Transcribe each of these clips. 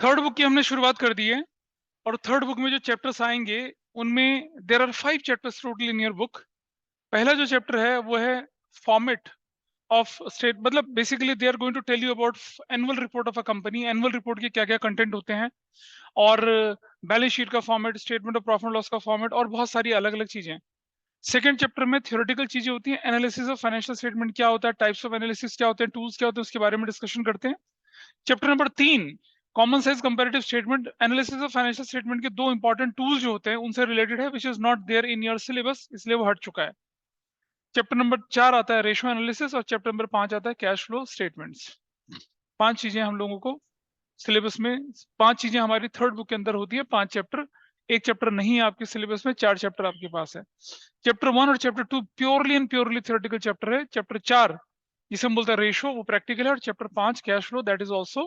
Third book की हमने शुरुआत कर दी है और थर्ड बुक में जो चैप्टर्स आएंगे उनमें there are 5 chapters total in your book. पहला जो चैप्टर है वो है फॉर्मेट ऑफ स्टेट, मतलब basically they are going to tell you about annual report of a company, annual report के क्या क्या कंटेंट होते हैं और बैलेंस शीट का format, statement of profit loss का फॉर्मेट और बहुत सारी अलग अलग चीजें। सेकंड चैप्टर में थ्योरेटिकल चीजें होती हैं, एनालिसिस ऑफ फाइनेंशियल स्टेटमेंट क्या होता है, टाइप्स ऑफ एनालिसिस क्या होते हैं, टूल्स क्या होते हैं, उसके बारे में डिस्कशन करते हैं। Chapter number 3 common size comparative statement, analysis of financial statement के दो इंपॉर्टेंट टूल्स जो होते हैं उनसे रिलेटेड है, which is not there in your syllabus, इसलिए वो हट चुका है। चैप्टर नंबर 4 आता है रेशियो एनालिसिस और चैप्टर नंबर 5 आता है कैश फ्लो स्टेटमेंट्स। 5 चीजें हम लोगों को सिलेबस में, 5 चीजें हमारी थर्ड बुक के अंदर होती है, 5 चैप्टर। एक चैप्टर नहीं है आपके सिलेबस में, 4 चैप्टर आपके पास है। चैप्टर 1 और chapter 2 purely and purely theoretical chapter है। चैप्टर 4 जिसे हम बोलते हैं रेशियो, वो प्रैक्टिकल है, और chapter 5 cash flow, that is also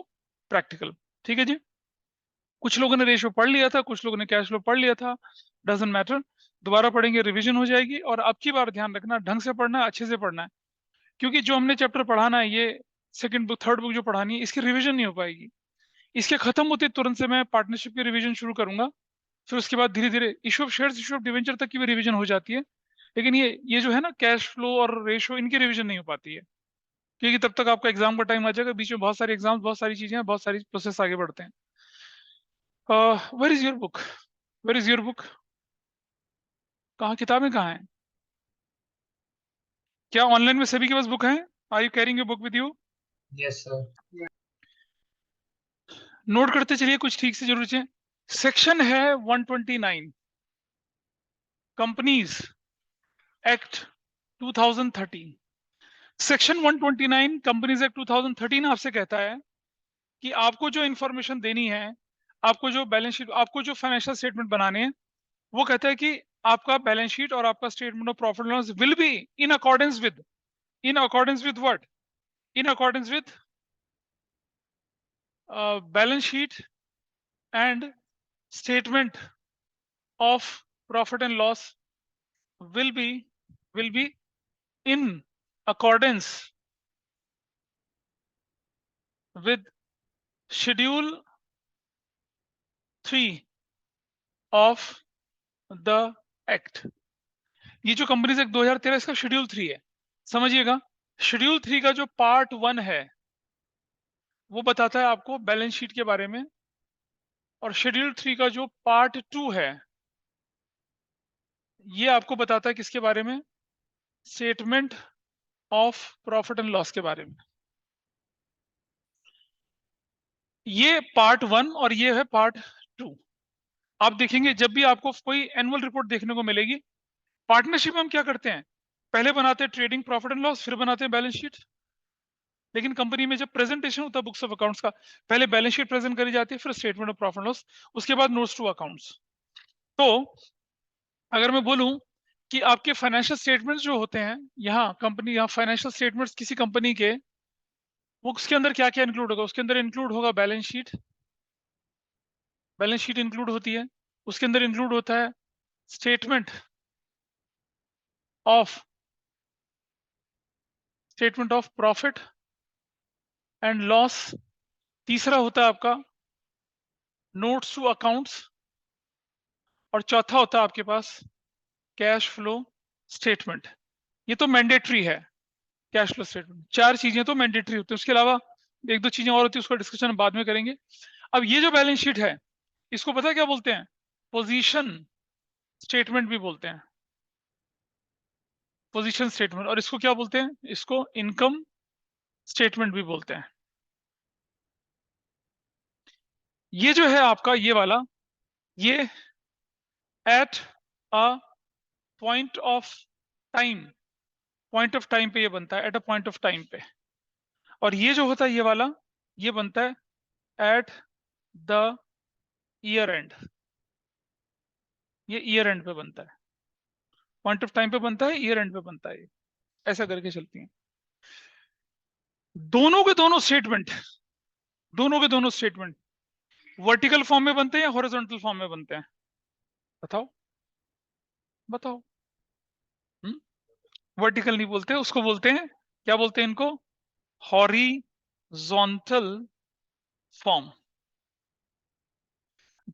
practical. ठीक है जी। कुछ लोगों ने रेशियो पढ़ लिया था, कुछ लोगों ने कैश फ्लो पढ़ लिया था, डजंट मैटर, दोबारा पढ़ेंगे, रिवीजन हो जाएगी। और अब की बार ध्यान रखना, ढंग से पढ़ना है, अच्छे से पढ़ना है, क्योंकि जो हमने चैप्टर पढ़ाना है, ये सेकंड बुक थर्ड बुक जो पढ़ानी है, इसकी रिवीजन नहीं हो पाएगी। इसके खत्म होते तुरंत से मैं पार्टनरशिप की रिवीजन शुरू करूंगा, फिर उसके बाद धीरे धीरे issue of shares, issue of debenture तक की भी रिवीजन हो जाती है। लेकिन ये जो है ना कैश फ्लो और रेशियो, इनकी रिवीजन नहीं हो पाती है, क्योंकि तब तक आपका एग्जाम का टाइम आ जाएगा, बीच में बहुत सारे एग्जाम्स, बहुत सारी चीजें हैं, बहुत सारी प्रोसेस आगे बढ़ते हैं। Where is your book, where is your book, कहाँ किताबें कहाँ हैं? क्या ऑनलाइन में सभी के पास बुक है? Are you carrying your book with you? Yes sir. Note करते चलिए, कुछ ठीक से जरूर चें। सेक्शन है 129, companies act 2013। Section 129 companies act 2013 आपसे कहता है कि आपको जो इंफॉर्मेशन देनी है, आपको जो बैलेंस शीट, आपको जो फाइनेंशियल स्टेटमेंट बनाने हैं, वो कहता है कि आपका बैलेंस शीट और आपका statement of profit loss will be in accordance with what, in accordance with balance sheet and statement of profit and loss will be will be in accordance with schedule 3 of the act। ये जो companies act 2013 इसका schedule 3 है, समझिएगा। Schedule 3 का जो part 1 है वो बताता है आपको बैलेंस शीट के बारे में, और शेड्यूल 3 का जो पार्ट 2 है ये आपको बताता है किसके बारे में, statement of profit and loss के बारे में। ये पार्ट 1 और ये है पार्ट 2। आप देखेंगे जब भी आपको कोई एनुअल रिपोर्ट देखने को मिलेगी, पार्टनरशिप में हम क्या करते हैं, पहले बनाते हैं ट्रेडिंग प्रॉफिट एंड लॉस, फिर बनाते हैं बैलेंस शीट। लेकिन कंपनी में जब प्रेजेंटेशन होता है बुक्स ऑफ अकाउंट्स का, पहले बैलेंस शीट प्रेजेंट करी जाती है, फिर statement of profit and loss, उसके बाद नोट्स टू अकाउंट्स। तो अगर मैं बोलूं कि आपके फाइनेंशियल स्टेटमेंट्स जो होते हैं, यहाँ कंपनी, यहाँ फाइनेंशियल स्टेटमेंट्स किसी कंपनी के, वो उसके अंदर क्या क्या इंक्लूड होगा, उसके अंदर इंक्लूड होगा balance sheet, balance sheet include होती है, उसके अंदर इंक्लूड होता है statement of profit and loss, तीसरा होता है आपका नोट्स टू अकाउंट्स, और चौथा होता है आपके पास कैश फ्लो स्टेटमेंट। ये तो मैंडेटरी है, कैश फ्लो स्टेटमेंट, 4 चीजें तो मैंडेटरी होती है, उसके अलावा एक दो चीजें और होती है, उसका डिस्कशन हम बाद में करेंगे। अब ये जो बैलेंस शीट है, इसको पता है क्या बोलते हैं, पोजीशन स्टेटमेंट भी बोलते हैं, पोजीशन स्टेटमेंट। और इसको क्या बोलते हैं, इसको इनकम स्टेटमेंट भी बोलते हैं। ये जो है आपका ये वाला, ये at a point of time, point of time पे ये बनता है, at a point of time पे। और ये जो होता है ये वाला, ये बनता है एट द ईयर एंड, ये ईयर एंड पे बनता है, पॉइंट ऑफ टाइम पे बनता है, ईयर एंड पे बनता है, ऐसा करके चलती हैं। दोनों के दोनों स्टेटमेंट, दोनों के दोनों स्टेटमेंट वर्टिकल फॉर्म में बनते हैं या हॉरिजॉन्टल फॉर्म में बनते हैं, बताओ बताओ। वर्टिकल नहीं बोलते उसको, बोलते हैं क्या बोलते हैं, इनको हॉरिजॉन्टल फॉर्म।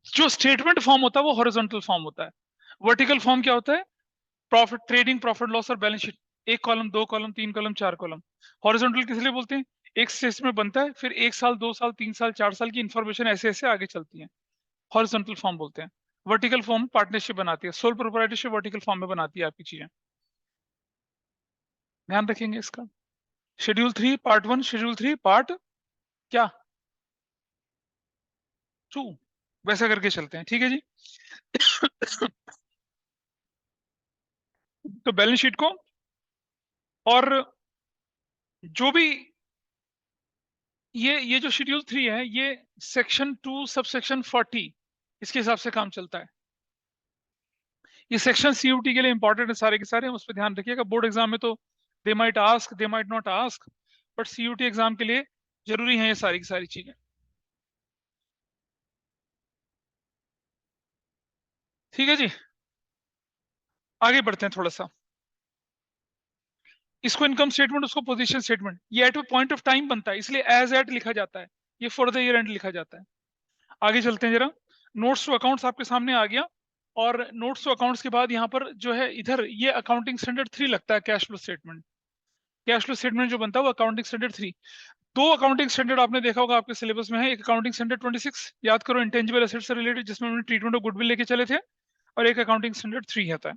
जो स्टेटमेंट फॉर्म होता है वो हॉरिजॉन्टल फॉर्म होता है। वर्टिकल फॉर्म क्या होता है? प्रॉफिट, ट्रेडिंग प्रॉफिट लॉस और बैलेंस शीट, एक कॉलम, दो कॉलम, तीन कॉलम, चार कॉलम। हॉरिजॉन्टल किस लिए बोलते हैं? एक स्टेज में बनता है, फिर 1 साल, 2 साल, 3 साल, 4 साल की इंफॉर्मेशन ऐसे ऐसे आगे चलती है, हॉरिजॉन्टल फॉर्म बोलते हैं। वर्टिकल फॉर्म पार्टनरशिप बनाती है, सोल प्रोप्राइटरशिप वर्टिकल फॉर्म में बनाती है आपकी चीजें। ध्यान रखेंगे इसका। शेड्यूल 3 पार्ट 1, शेड्यूल 3 पार्ट क्या 2, वैसा करके चलते हैं, ठीक है जी। तो बैलेंस शीट को, और जो भी ये जो शेड्यूल 3 है, ये सेक्शन 2 सब सेक्शन 40 इसके हिसाब से काम चलता है। ये सेक्शन सीयूटी के लिए इंपॉर्टेंट है सारे के सारे, उस पर ध्यान रखिएगा। बोर्ड एग्जाम में तो they might ask, they might not ask, but CUET exam के लिए जरूरी है ये सारी की सारी चीजें, ठीक है जी। आगे बढ़ते हैं थोड़ा सा। इसको इनकम स्टेटमेंट, उसको पोजीशन स्टेटमेंट, ये एट पॉइंट ऑफ टाइम बनता है, इसलिए एज एट लिखा जाता है, ये फॉर द ईयर एंड लिखा जाता है। आगे चलते हैं जरा। नोट्स टू अकाउंट्स आपके सामने आ गया, और नोट्स टू अकाउंट्स के बाद यहाँ पर जो है इधर ये अकाउंटिंग स्टैंडर्ड 3 लगता है, cash flow statement. Cash flow statement जो बनता है वो अकाउंटिंग स्टैंडर्ड 3। दो अकाउंटिंग स्टैंडर्ड आपने देखा होगा आपके सिलेबस में है, एक अकाउंटिंग स्टैंडर्ड 26, याद करो, इंटेंजिबल एसेट से रिलेटेड, जिसमें हमने ट्रीटमेंट ऑफ गुडविल लेके चले थे, और एक अकाउंटिंग स्टैंडर्ड 3 आता है।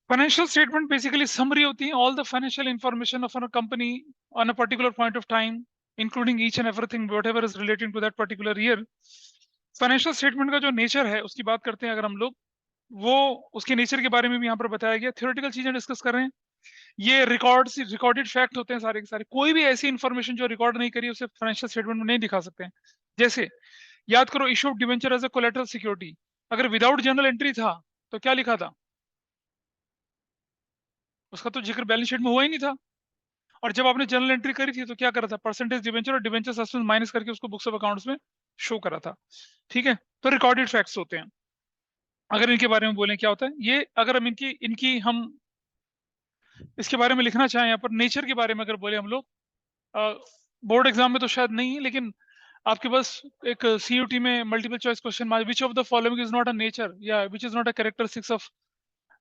फाइनेंशियल स्टेटमेंट बेसिकली समरी होती है, all the financial information of a company on a particular point of time, including each and everything whatever is relating to that particular year. Financial statement का जो nature है उसकी बात करते हैं अगर हम लोग, वो उसके नेचर के बारे में भी यहाँ पर बताया गया। थ्योरेटिकल चीजें डिस्कस कर रहे हैं, ये रिकॉर्डेड फैक्ट होते हैं सारे के सारे, कोई भी ऐसी इंफॉर्मेशन जो रिकॉर्ड नहीं करी उसे फाइनेंशियल स्टेटमेंट में नहीं दिखा सकते हैं। जैसे याद करो, issue of debenture as a collateral security, अगर विदाउट जर्नल एंट्री था तो क्या लिखा था? उसका तो जिक्र बैलेंस शीट में हुआ ही नहीं था। और जब आपने जर्नल एंट्री करी थी तो क्या करा था? परसेंटेज डिवेंचर और डिवेंचर सब्सटेंस माइनस करके उसको बुक्स ऑफ अकाउंट्स में शो करा था, ठीक है। तो रिकॉर्डेड फैक्ट्स होते हैं। अगर इनके बारे में बोलें क्या होता है ये, अगर हम इनकी इनकी हम इसके बारे में लिखना चाहें यहाँ पर, नेचर के बारे में अगर बोले हम लोग, बोर्ड एग्जाम में तो शायद नहीं है, लेकिन आपके पास एक सीयूटी में multiple choice question, which of the following is not a nature या which is not a characteristics of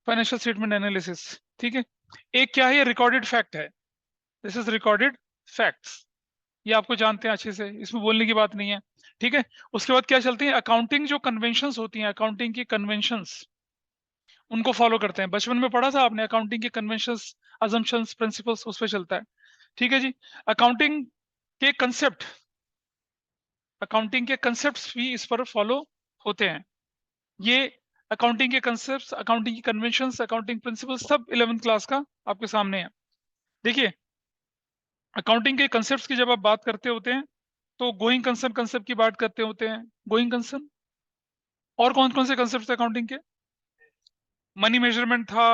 financial statement analysis, ठीक है। एक क्या है, ये रिकॉर्डेड फैक्ट है, दिस इज रिकॉर्डेड फैक्ट्स, ये आपको जानते हैं अच्छे से, इसमें बोलने की बात नहीं है, ठीक है। उसके बाद क्या चलती है, अकाउंटिंग जो कन्वेंशंस होती हैं, अकाउंटिंग की कन्वेंशंस, उनको फॉलो करते हैं। बचपन में पढ़ा था आपने अकाउंटिंग के कन्वेंशंस, अजम्पशंस, प्रिंसिपल्स, उस पर चलता है, ठीक है जी। अकाउंटिंग के कंसेप्ट, अकाउंटिंग के कंसेप्ट भी इस पर फॉलो होते हैं। ये अकाउंटिंग के कंसेप्ट, अकाउंटिंग की कन्वेंशंस, अकाउंटिंग प्रिंसिपल्स, सब 11th क्लास का आपके सामने है। देखिए, अकाउंटिंग के कंसेप्ट की जब आप बात करते होते हैं तो गोइंग कंसर्न कंसेप्ट की बात करते होते हैं, गोइंग कंसर्न, और कौन कौन से कंसेप्ट अकाउंटिंग के? मनी मेजरमेंट था,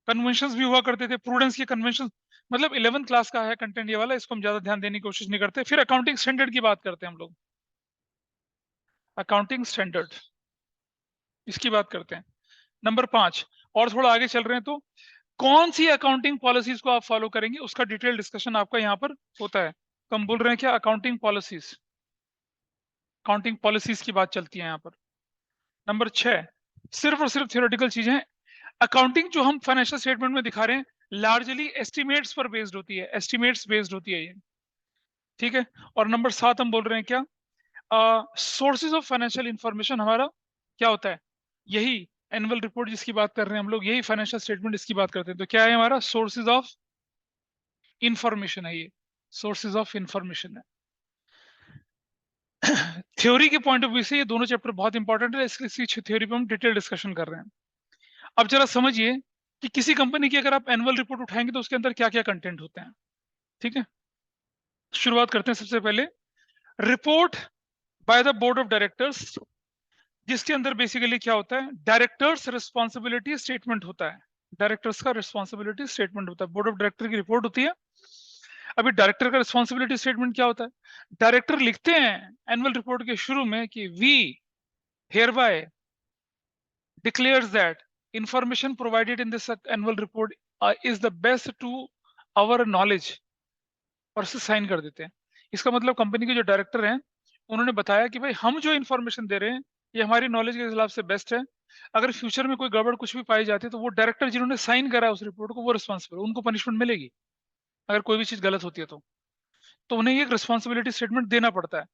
कन्वेंशंस भी हुआ करते थे, प्रूडेंस के कन्वेंशन, मतलब 11th क्लास का है कंटेंट ये वाला, इसको हम ज्यादा ध्यान देने की कोशिश नहीं करते। फिर अकाउंटिंग स्टैंडर्ड की बात करते हैं हम लोग, अकाउंटिंग स्टैंडर्ड, इसकी बात करते हैं, नंबर 5। और थोड़ा आगे चल रहे हैं तो कौन सी अकाउंटिंग पॉलिसीज को आप फॉलो करेंगे उसका डिटेल डिस्कशन आपका यहाँ पर होता है। तो हम बोल रहे हैं क्या, अकाउंटिंग पॉलिसीज, अकाउंटिंग पॉलिसीज की बात चलती है यहाँ पर। नंबर 6, सिर्फ और सिर्फ थियोरेटिकल चीजें हैं। अकाउंटिंग जो हम फाइनेंशियल स्टेटमेंट में दिखा रहे हैं लार्जली एस्टिमेट्स पर बेस्ड होती है, एस्टिमेट्स बेस्ड होती है ये, ठीक है। और नंबर 7 हम बोल रहे हैं क्या, सोर्सेज ऑफ फाइनेंशियल इंफॉर्मेशन हमारा क्या होता है, यही एनुअल रिपोर्ट जिसकी बात कर रहे हैं हम लोग, यही फाइनेंशियल स्टेटमेंट इसकी बात करते हैं। तो क्या है हमारा, सोर्सेज ऑफ इंफॉर्मेशन है ये, सोर्सेज ऑफ इंफॉर्मेशन है। थ्योरी के पॉइंट ऑफ व्यू से ये दोनों चैप्टर बहुत इंपॉर्टेंट है, इसकी थ्योरी पे हम डिटेल डिस्कशन कर रहे हैं। अब जरा समझिए कि किसी कंपनी की अगर आप एनुअल रिपोर्ट उठाएंगे तो उसके अंदर क्या क्या कंटेंट होते हैं, ठीक है। शुरुआत करते हैं सबसे पहले, report by the board of directors, जिसके अंदर बेसिकली क्या होता है, डायरेक्टर्स रिस्पॉन्सिबिलिटी स्टेटमेंट होता है, डायरेक्टर्स का रिस्पॉन्सिबिलिटी स्टेटमेंट होता है, बोर्ड ऑफ डायरेक्टर की रिपोर्ट होती है। अभी डायरेक्टर का रिस्पॉन्सिबिलिटी स्टेटमेंट क्या होता है, डायरेक्टर लिखते हैं एनुअल रिपोर्ट के शुरू में कि we hereby declares that information provided in this annual report is the best to our knowledge, और उसे साइन कर देते हैं। इसका मतलब कंपनी के जो डायरेक्टर हैं उन्होंने बताया कि भाई हम जो इन्फॉर्मेशन दे रहे हैं ये हमारी नॉलेज के हिसाब से बेस्ट है। अगर फ्यूचर में कोई गड़बड़ कुछ भी पाई जाती है तो वो डायरेक्टर जिन्होंने साइन करा है उस रिपोर्ट को वो रिस्पॉन्सिबल, उनको पनिशमेंट मिलेगी अगर कोई भी चीज गलत होती है तो उन्हें ये एक रिस्पॉन्सिबिलिटी स्टेटमेंट देना पड़ता है।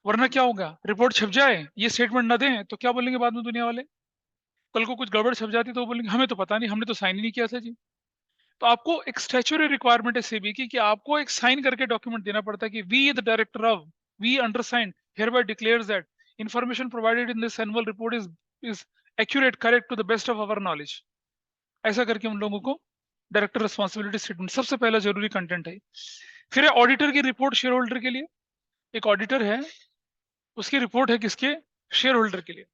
वरना क्या होगा, रिपोर्ट छप जाए ये स्टेटमेंट ना दें तो क्या बोलेंगे बाद में दुनिया वाले, कल को कुछ गड़बड़ छप जाती तो वो बोलेंगे हमें तो पता नहीं, हमने तो साइन ही नहीं किया था जी। तो आपको एक स्टैच्यूटरी रिक्वायरमेंट है सेबी की कि आपको एक साइन करके डॉक्यूमेंट देना पड़ता है कि we the director of, we undersign hereby declares that information provided in this annual report is accurate, correct to the best of our knowledge। ऐसा करके उन लोगों को डायरेक्टर रिस्पॉन्सिबिलिटी स्टेटमेंट सबसे पहला जरूरी कंटेंट है। फिर है ऑडिटर की रिपोर्ट शेयर होल्डर के लिए। एक ऑडिटर है, उसकी रिपोर्ट है किसके, शेयर होल्डर के लिए।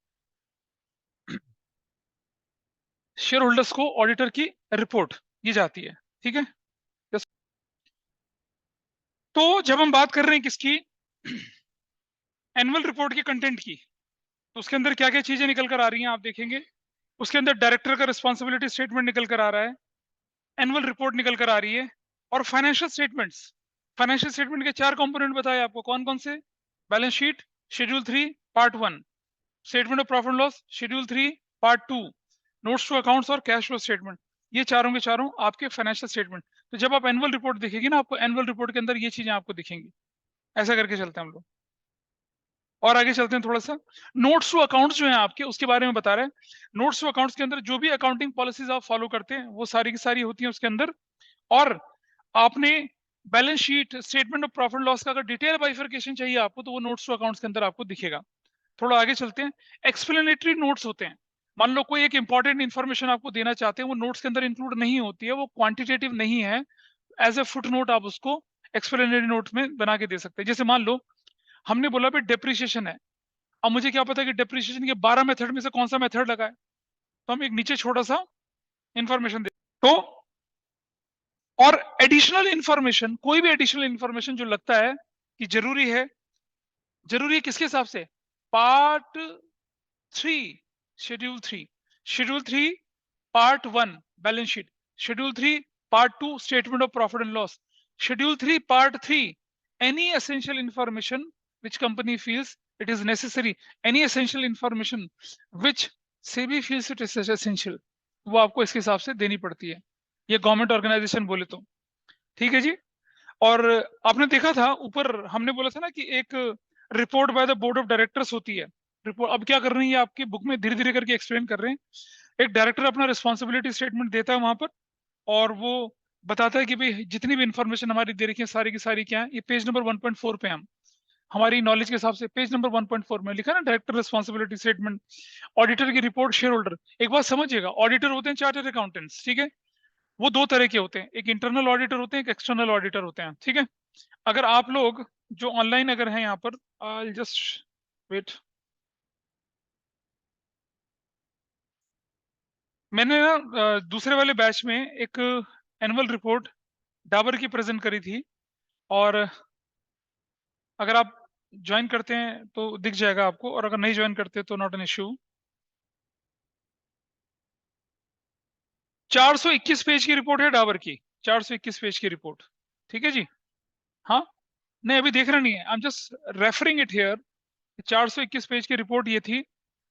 शेयर होल्डर्स को ऑडिटर की रिपोर्ट दी जाती है, ठीक है। तो जब हम बात कर रहे हैं किसकी, एनुअल रिपोर्ट के कंटेंट की, तो उसके अंदर क्या क्या चीजें निकल कर आ रही हैं आप देखेंगे। उसके अंदर डायरेक्टर का रिस्पॉन्सिबिलिटी स्टेटमेंट निकल कर आ रहा है, एनुअल रिपोर्ट निकल कर आ रही है, और फाइनेंशियल स्टेटमेंट्स। फाइनेंशियल स्टेटमेंट के 4 कंपोनेंट बताए आपको, कौन कौन से, balance sheet schedule 3 part 1, statement of profit loss schedule 3 part 2, notes to accounts और कैश फ्लो स्टेटमेंट। ये चारों के चारों आपके फाइनेंशियल स्टेटमेंट। तो जब आप एनुअल रिपोर्ट देखेंगे ना, आपको एनुअल रिपोर्ट के अंदर ये चीजें आपको दिखेंगी। ऐसा करके चलते हैं हम लोग, और आगे चलते हैं थोड़ा सा। नोट्स टू अकाउंट्स जो है आपके, उसके बारे में बता रहे हैं। नोट्स टू अकाउंट्स के अंदर जो भी अकाउंटिंग पॉलिसीज आप फॉलो करते हैं वो सारी की सारी होती है उसके अंदर। और आपने balance sheet, statement of profit loss का अगर डिटेल बाइफरकेशन चाहिए आपको तो वो नोट्स टू अकाउंट्स के अंदर आपको दिखेगा। थोड़ा आगे चलते हैं। एक्सप्लेनेटरी नोट्स होते हैं। मान लो कोई एक इंपॉर्टेंट इन्फॉर्मेशन आपको देना चाहते हैं, वो नोट्स के अंदर इंक्लूड नहीं होती है, वो क्वांटिटेटिव नहीं है, एज ए फुट नोट आप उसको एक्सप्लेनेटरी नोट में बना के दे सकते हैं। जैसे मान लो हमने बोला भाई डेप्रिसिएशन है, अब मुझे क्या पता कि डेप्रिसिएशन के 12 मेथड में से कौन सा मेथड लगा है, तो हम एक नीचे छोटा सा इंफॉर्मेशन दे तो। और एडिशनल इंफॉर्मेशन, कोई भी एडिशनल इंफॉर्मेशन जो लगता है कि जरूरी है, जरूरी है किसके हिसाब से, part 3 schedule 3, schedule 3 part 1 balance sheet, schedule 3 part 2 statement of profit and loss, schedule 3 part 3 any essential information which company feels it is necessary, any essential information which SEBI feels it is essential, वो आपको इसके हिसाब से देनी पड़ती है, ये government organisation बोले तो, ठीक है जी। और आपने देखा था ऊपर हमने बोला था ना कि एक report by the board of directors होती है। रिपोर्ट अब क्या कर रही है आपकी बुक में धीरे धीरे करके एक्सप्लेन कर रहे हैं। एक डायरेक्टर अपना रिस्पॉन्सिबिलिटी स्टेटमेंट देता है वहां पर, और वो बताता है कि भाई जितनी भी इंफॉर्मेशन हमारी दे रखी है सारी की सारी क्या है। ये पेज नंबर 1.4 पे हम हमारी नॉलेज के हिसाब से पेज नंबर 1.4 में लिखा ना, डायरेक्टर रिस्पॉन्सिबिलिटी स्टेटमेंट, ऑडिटर की रिपोर्ट, शेयर होल्डर। एक बात समझिएगा, ऑडिटर होते हैं चार्टर्ड अकाउंटेंट्स, ठीक है। वो दो तरह के होते हैं, एक इंटरनल ऑडिटर होते हैं, एक एक्सटर्नल ऑडिटर होते हैं, ठीक है। अगर आप लोग जो ऑनलाइन अगर हैं यहाँ पर, आई जस्ट वेट, मैंने ना दूसरे वाले बैच में एक एनुअल रिपोर्ट डाबर की प्रेजेंट करी थी, और अगर आप ज्वाइन करते हैं तो दिख जाएगा आपको, और अगर नहीं ज्वाइन करते तो नॉट एन इश्यू। 421 पेज की रिपोर्ट है डाबर की, 421 पेज की रिपोर्ट, ठीक है जी। हाँ, नहीं अभी देखना नहीं है, I am just referring it here. 421 page की रिपोर्ट ये थी,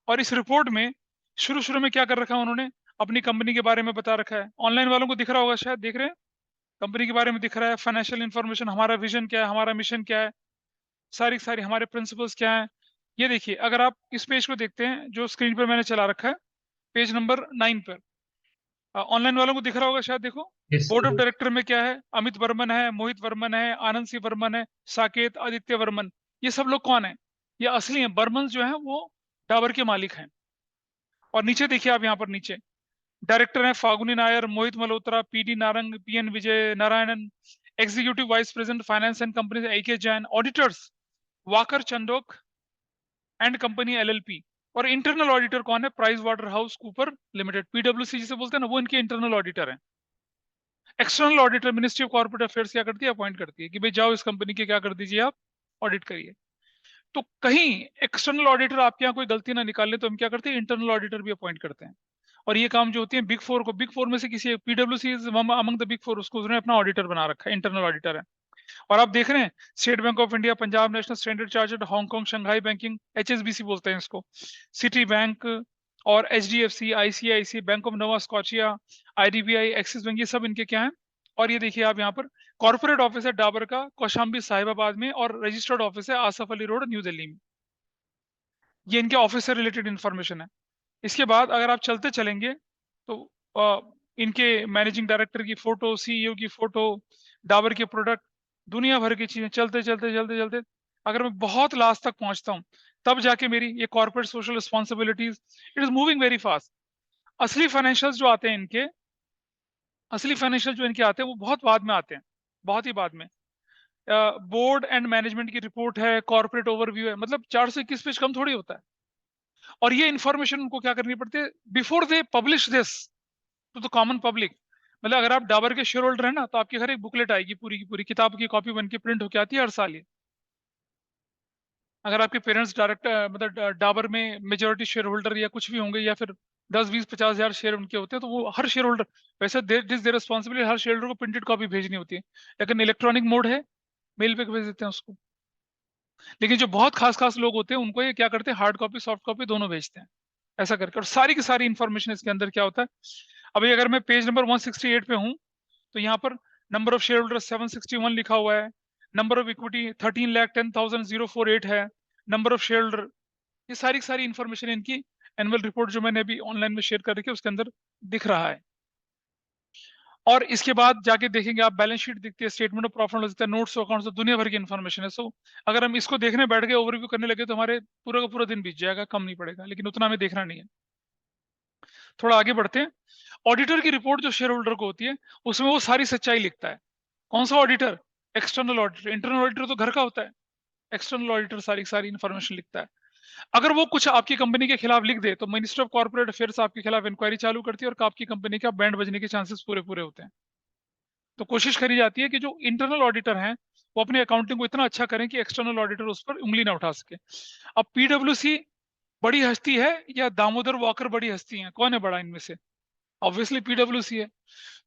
और इस रिपोर्ट में शुरू शुरू में क्या कर रखा है उन्होंने, अपनी कंपनी के बारे में बता रखा है। ऑनलाइन वालों को दिख रहा होगा, शायद देख रहे हैं, कंपनी के बारे में दिख रहा है, फाइनेंशियल इंफॉर्मेशन, हमारा विजन क्या है, हमारा मिशन क्या है, सारी सारी हमारे प्रिंसिपल्स क्या है। ये देखिए, अगर आप इस पेज को देखते हैं जो स्क्रीन पर मैंने चला रखा है, पेज नंबर 9 पर, ऑनलाइन वालों को दिख रहा होगा शायद, देखो Yes, board of sir. Director में क्या है, अमित वर्मन है, मोहित वर्मन है, आनंद सिंह वर्मन है, साकेत, आदित्य वर्मन। ये सब लोग कौन है, ये असली है, बर्मन जो है वो डाबर के मालिक हैं। और नीचे देखिए आप, यहाँ पर नीचे डायरेक्टर हैं Falguni Nayar, Mohit Malhotra, PD Narang, PN Vijay Narayanan, executive vice president finance and company AK Jain, auditors Walker Chandiok and company LLP. और इंटरनल ऑडिटर कौन है, Price Water House Cooper limited, पीडब्ल्यूसी जिसे बोलते हैं ना, वो इनके इंटरनल ऑडिटर है। External auditor ministry of corporate affairs क्या करती है, अपॉइंट करती है कि भाई जाओ इस कंपनी के क्या कर दीजिए, आप ऑडिट करिए। तो कहीं एक्सटर्नल ऑडिटर आपके यहाँ कोई गलती ना निकाल ले तो हम क्या करते हैं, इंटरनल ऑडिटर भी अपॉइंट करते हैं। और ये काम जो होती है बिग फोर को, बिग फोर में से किसी पीडब्ल्यूसी अमंग द बिग फोर, उसको उसने अपना ऑडिटर बना रखा है, इंटरनल ऑडिटर है। और आप देख रहे हैं State Bank of India, Punjab National, Standard Chartered, Hong Kong, Shanghai banking, HSBC बोलते हैं इसको, सिटी बैंक और HDFC, ICIC, Bank of Nova Scotia, IDBI, Axis Bank, ये सब इनके क्या है। और ये देखिए आप यहाँ पर कॉर्पोरेट ऑफिस है डाबर का कौशाम्बी साहिबाबाद में, और रजिस्टर्ड ऑफिस है आसफ अली रोड न्यू दिल्ली में। ये इनके ऑफिस से रिलेटेड इन्फॉर्मेशन है। इसके बाद अगर आप चलते चलेंगे तो इनके मैनेजिंग डायरेक्टर की फोटो, सीईओ की फोटो, डाबर के प्रोडक्ट, दुनिया भर की चीजें, चलते चलते चलते चलते अगर मैं बहुत लास्ट तक पहुंचता हूं तब जाके मेरी ये corporate social responsibilities, it is moving very fast. असली फाइनेंशियल्स जो आते हैं इनके, असली फाइनेंशियल जो इनके आते हैं वो बहुत बाद में आते हैं, बहुत ही बाद में। बोर्ड एंड मैनेजमेंट की रिपोर्ट है, कॉर्पोरेट ओवरव्यू है, मतलब 421 पेज कम थोड़ी होता है। और ये इन्फॉर्मेशन उनको क्या करनी पड़ती है before they publish this to the common public. मतलब अगर आप डाबर के शेयर होल्डर है ना, तो आपके घर एक बुकलेट आएगी, पूरी की पूरी किताब की कॉपी बन के प्रिंट होके आती है हर साल ये। अगर आपके पेरेंट्स डायरेक्ट मतलब डाबर में मेजोरिटी शेयर होल्डर या कुछ भी होंगे, या फिर 10, 20, 50 हजार शेयर उनके होते हैं, तो वो हर शेयर होल्डर, वैसे this their responsibility, her share holder को प्रिंटेड कॉपी भेजनी होती है, लेकिन इलेक्ट्रॉनिक मोड है, मेल पे भेज देते हैं उसको। लेकिन जो बहुत खास खास लोग होते हैं उनको ये क्या करते हैं, हार्ड कॉपी सॉफ्ट कॉपी दोनों भेजते हैं, ऐसा करके। और सारी की सारी इंफॉर्मेशन इसके अंदर क्या होता है। अभी अगर मैं पेज नंबर 168 पे हूँ, तो यहाँ पर नंबर ऑफ शेयर होल्डर 761 लिखा हुआ है, नंबर ऑफ इक्विटी 13,10,048 है, नंबर ऑफ शेयर होल्डर, ये सारी की सारी इंफॉर्मेशन इनकी एनुअल रिपोर्ट जो मैंने अभी ऑनलाइन में शेयर कर रखी है उसके अंदर दिख रहा है। और इसके बाद जाके देखेंगे आप, बैलेंस शीट दिखती है, स्टेटमेंट ऑफ प्रॉफिट लॉस दिखता है, नोट्स अकाउंट्स, दुनिया भर की इन्फॉर्मेशन है। सो अगर हम इसको देखने बैठ गए, ओवरव्यू करने लगे, तो हमारे पूरा का पूरा दिन बीत जाएगा, कम नहीं पड़ेगा, लेकिन उतना हमें देखना नहीं है। थोड़ा आगे बढ़ते हैं। ऑडिटर की रिपोर्ट जो शेयर होल्डर को होती है, उसमें वो सारी सच्चाई लिखता है। कौन सा auditor? External auditor. Internal auditor तो घर का होता है, एक्सटर्नल ऑडिटर सारी सारी इन्फॉर्मेशन लिखता है। अगर वो कुछ आपकी कंपनी के खिलाफ लिख दे तो मिनिस्ट्री ऑफ कॉर्पोरेट अफेयर्स आपके खिलाफ इंक्वायरी चालू करती है, और आपकी कंपनी का बैंड बजने के चांसेस पूरे पूरे होते हैं। तो कोशिश करी जाती है कि जो इंटरनल ऑडिटर हैं वो अपने अकाउंटिंग को इतना अच्छा करें कि एक्सटर्नल ऑडिटर उस पर उंगली ना उठा सके। अब पीडब्ल्यूसी बड़ी हस्ती है या दामोदर वॉकर बड़ी हस्ती है, कौन है बड़ा इनमें से? ऑब्वियसली पीडब्ल्यूसी है।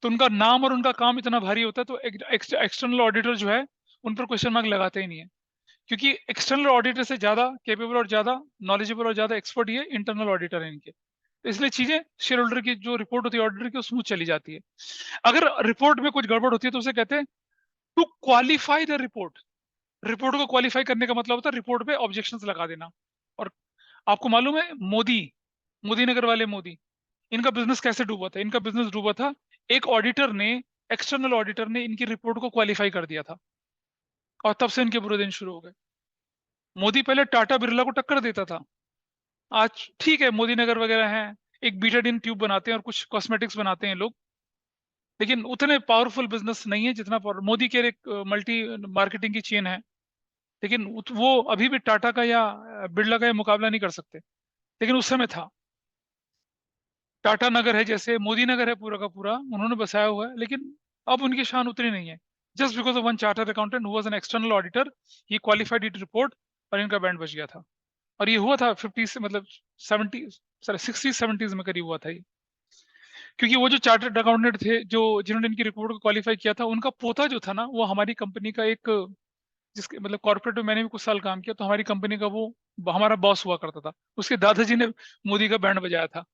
तो उनका नाम और उनका काम इतना भारी होता है, तो एक्सटर्नल ऑडिटर जो है उन पर क्वेश्चन मार्क लगाते ही नहीं है, क्योंकि एक्सटर्नल ऑडिटर से ज्यादा केपेबल और ज्यादा नॉलेजेबल और ज्यादा एक्सपर्ट ये इंटरनल ऑडिटर है इनके। तो इसलिए चीजें शेयर होल्डर की जो रिपोर्ट होती है ऑडिटर की, स्मूथ चली जाती है। अगर रिपोर्ट में कुछ गड़बड़ होती है तो उसे कहते हैं to qualify the report. Report को क्वालिफाई करने का मतलब होता है रिपोर्ट पे ऑब्जेक्शंस लगा देना। और आपको मालूम है मोदी नगर वाले मोदी, इनका बिजनेस कैसे डूबा था? इनका बिजनेस डूबा था, एक ऑडिटर ने, एक्सटर्नल ऑडिटर ने इनकी रिपोर्ट को क्वालिफाई कर दिया था, और तब से इनके बुरे दिन शुरू हो गए। मोदी पहले टाटा बिरला को टक्कर देता था, आज ठीक है मोदी नगर वगैरह हैं, एक बीटाडीन ट्यूब बनाते हैं और कुछ कॉस्मेटिक्स बनाते हैं लोग, लेकिन उतने पावरफुल बिजनेस नहीं है जितना मोदी के एक मल्टी मार्केटिंग की चेन है, लेकिन वो अभी भी टाटा का या बिरला का मुकाबला नहीं कर सकते, लेकिन उस समय था। टाटा नगर है जैसे, मोदी नगर है पूरा का पूरा, उन्होंने बसाया हुआ है, लेकिन अब उनकी शान उतनी नहीं है। Just because of one charter accountant who was an external auditor, he qualified it report, और इनका बैंड बच गया था। और ये हुआ था 50 से मतलब 70, सॉरी 60-70s में करीब हुआ था ये। क्योंकि वो जो चार्टर्ड अकाउंटेंट थे जो जिन्होंने इनकी रिपोर्ट को क्वालिफाई किया था, उनका पोता जो था ना, वो हमारी कंपनी का एक, जिसके मतलब कॉर्पोरेट में मैंने भी कुछ साल काम किया, तो हमारी कंपनी का वो हमारा बॉस हुआ करता था, उसके दादाजी ने मोदी का बैंड बजाया था।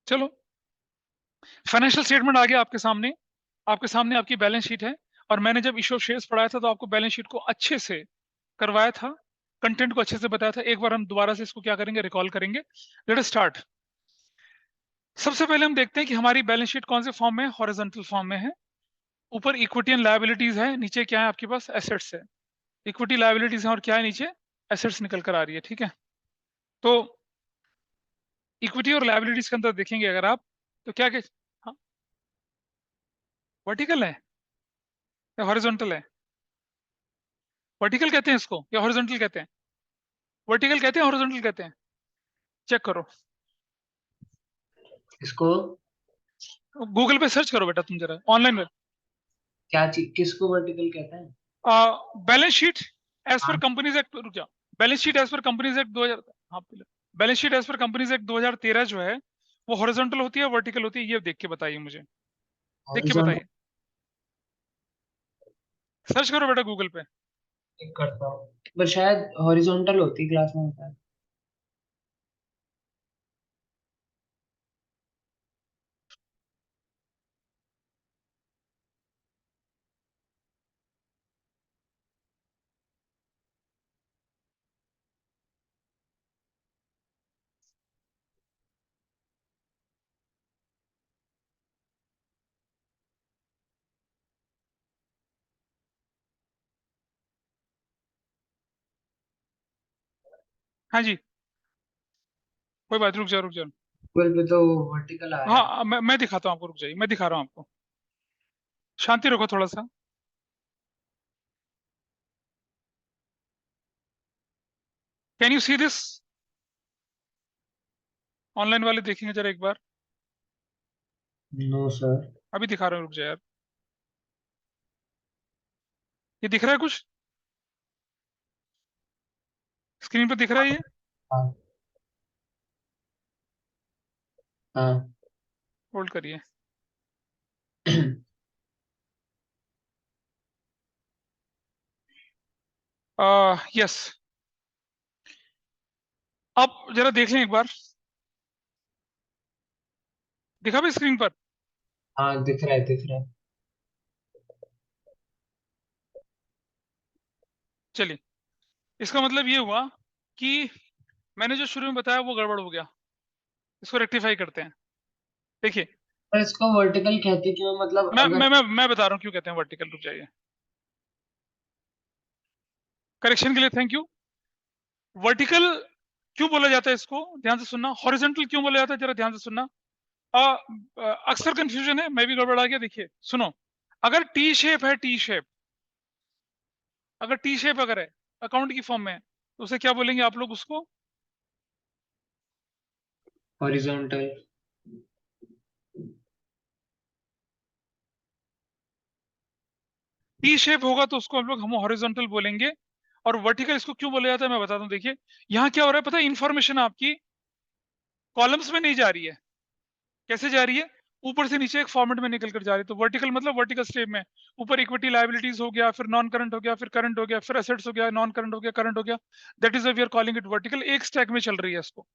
चलो, फाइनेंशियल स्टेटमेंट आ गया आपके सामने, आपके सामने आपकी बैलेंस शीट है। और मैंने जब इशू ऑफ शेयर्स पढ़ाया था तो आपको बैलेंस शीट को अच्छे से करवाया था, कंटेंट को अच्छे से बताया था। एक बार हम दोबारा से इसको क्या करेंगे, रिकॉल करेंगे। Let us start. सबसे पहले हम देखते हैं कि हमारी बैलेंस शीट कौन से फॉर्म में है, हॉरिजॉन्टल फॉर्म में है। ऊपर इक्विटी एंड लायबिलिटीज है, नीचे क्या है आपके पास, एसेट्स है। इक्विटी लायबिलिटीज है और क्या है नीचे, एसेट्स निकल कर आ रही है, ठीक है। तो इक्विटी और लायबिलिटीज के अंदर देखेंगे अगर आप, तो क्या क्या, हाँ, वर्टिकल है या हॉरिजॉन्टल है? वर्टिकल कहते हैं इसको या हॉरिजॉन्टल कहते हैं? वर्टिकल कहते हैं, हॉरिजॉन्टल कहते हैं? चेक करो, इसको गूगल पे सर्च करो बेटा तुम जरा ऑनलाइन में। क्या चीज, किसको वर्टिकल कहते हैं? बैलेंस शीट एज पर हाँ। कंपनीज एक्ट, रुक जाओ। Balance sheet as per companies act 2000, हाँ, balance sheet as per companies act 2013 जो है, वो हॉरिजॉन्टल होती है, वर्टिकल होती है? ये देख के बताइए मुझे, देख के हॉरिजॉन्टल। बताइए। सर्च करो बेटा गूगल पे। चेक करता हूँ, पर शायद हॉरिजॉन्टल होती क्लास में होता है। हाँ जी, कोई बात, रुक जाओ रुक जाओ। गूगल पे तो वर्टिकल आ रहा है। हाँ मैं दिखाता हूँ आपको, रुक जाइए, मैं दिखा रहा हूँ आपको। शांति रखो थोड़ा सा। Can you see this? Online वाले देखेंगे जरा एक बार। No sir. अभी दिखा रहा हूँ, रुक जाओ यार। ये दिख रहा है कुछ? स्क्रीन पर दिख रहा है ये? हाँ हाँ। होल्ड करिए। यस। आप जरा देख लें एक बार। दिखा भी स्क्रीन पर? हाँ दिख रहा है, दिख रहा है। चलिए, इसका मतलब ये हुआ कि मैंने जो शुरू में बताया वो गड़बड़ हो गया। इसको रेक्टिफाई करते हैं। देखिए, पर इसको वर्टिकल कहते क्यों, मतलब मैं अगर। मैं मैं मैं बता रहा हूँ क्यों कहते हैं वर्टिकल। रुक जाइए, करेक्शन के लिए थैंक यू। वर्टिकल क्यों बोला जाता है, इसको ध्यान से सुनना। हॉरिजॉन्टल क्यों बोला जाता है, जरा ध्यान से सुनना। अक्सर कंफ्यूजन है, मैं भी गड़बड़ा गया। देखिए सुनो, अगर टी शेप है, टी शेप, अगर टी शेप अगर है अकाउंट की फॉर्म में है, तो उसे क्या बोलेंगे आप लोग उसको? हॉरिजॉन्टल। टी शेप होगा तो उसको हम हॉरिजॉन्टल बोलेंगे। और वर्टिकल इसको क्यों बोला जाता है मैं बताता हूँ। देखिए यहाँ क्या हो रहा है पता है, इंफॉर्मेशन आपकी कॉलम्स में नहीं जा रही है। कैसे जा रही है? ऊपर से नीचे एक फॉर्मेट में निकल कर जा रही है। तो वर्टिकल मतलब वर्टिकल स्टेप में ऊपर इक्विटी लायबिलिटीज हो गया, फिर नॉन करंट हो गया, फिर करंट हो गया, फिर एसेट्स हो गया, नॉन करंट हो गया, करंट हो गया। That is we are calling it vertical. एक स्टैक में चल रही है इसको।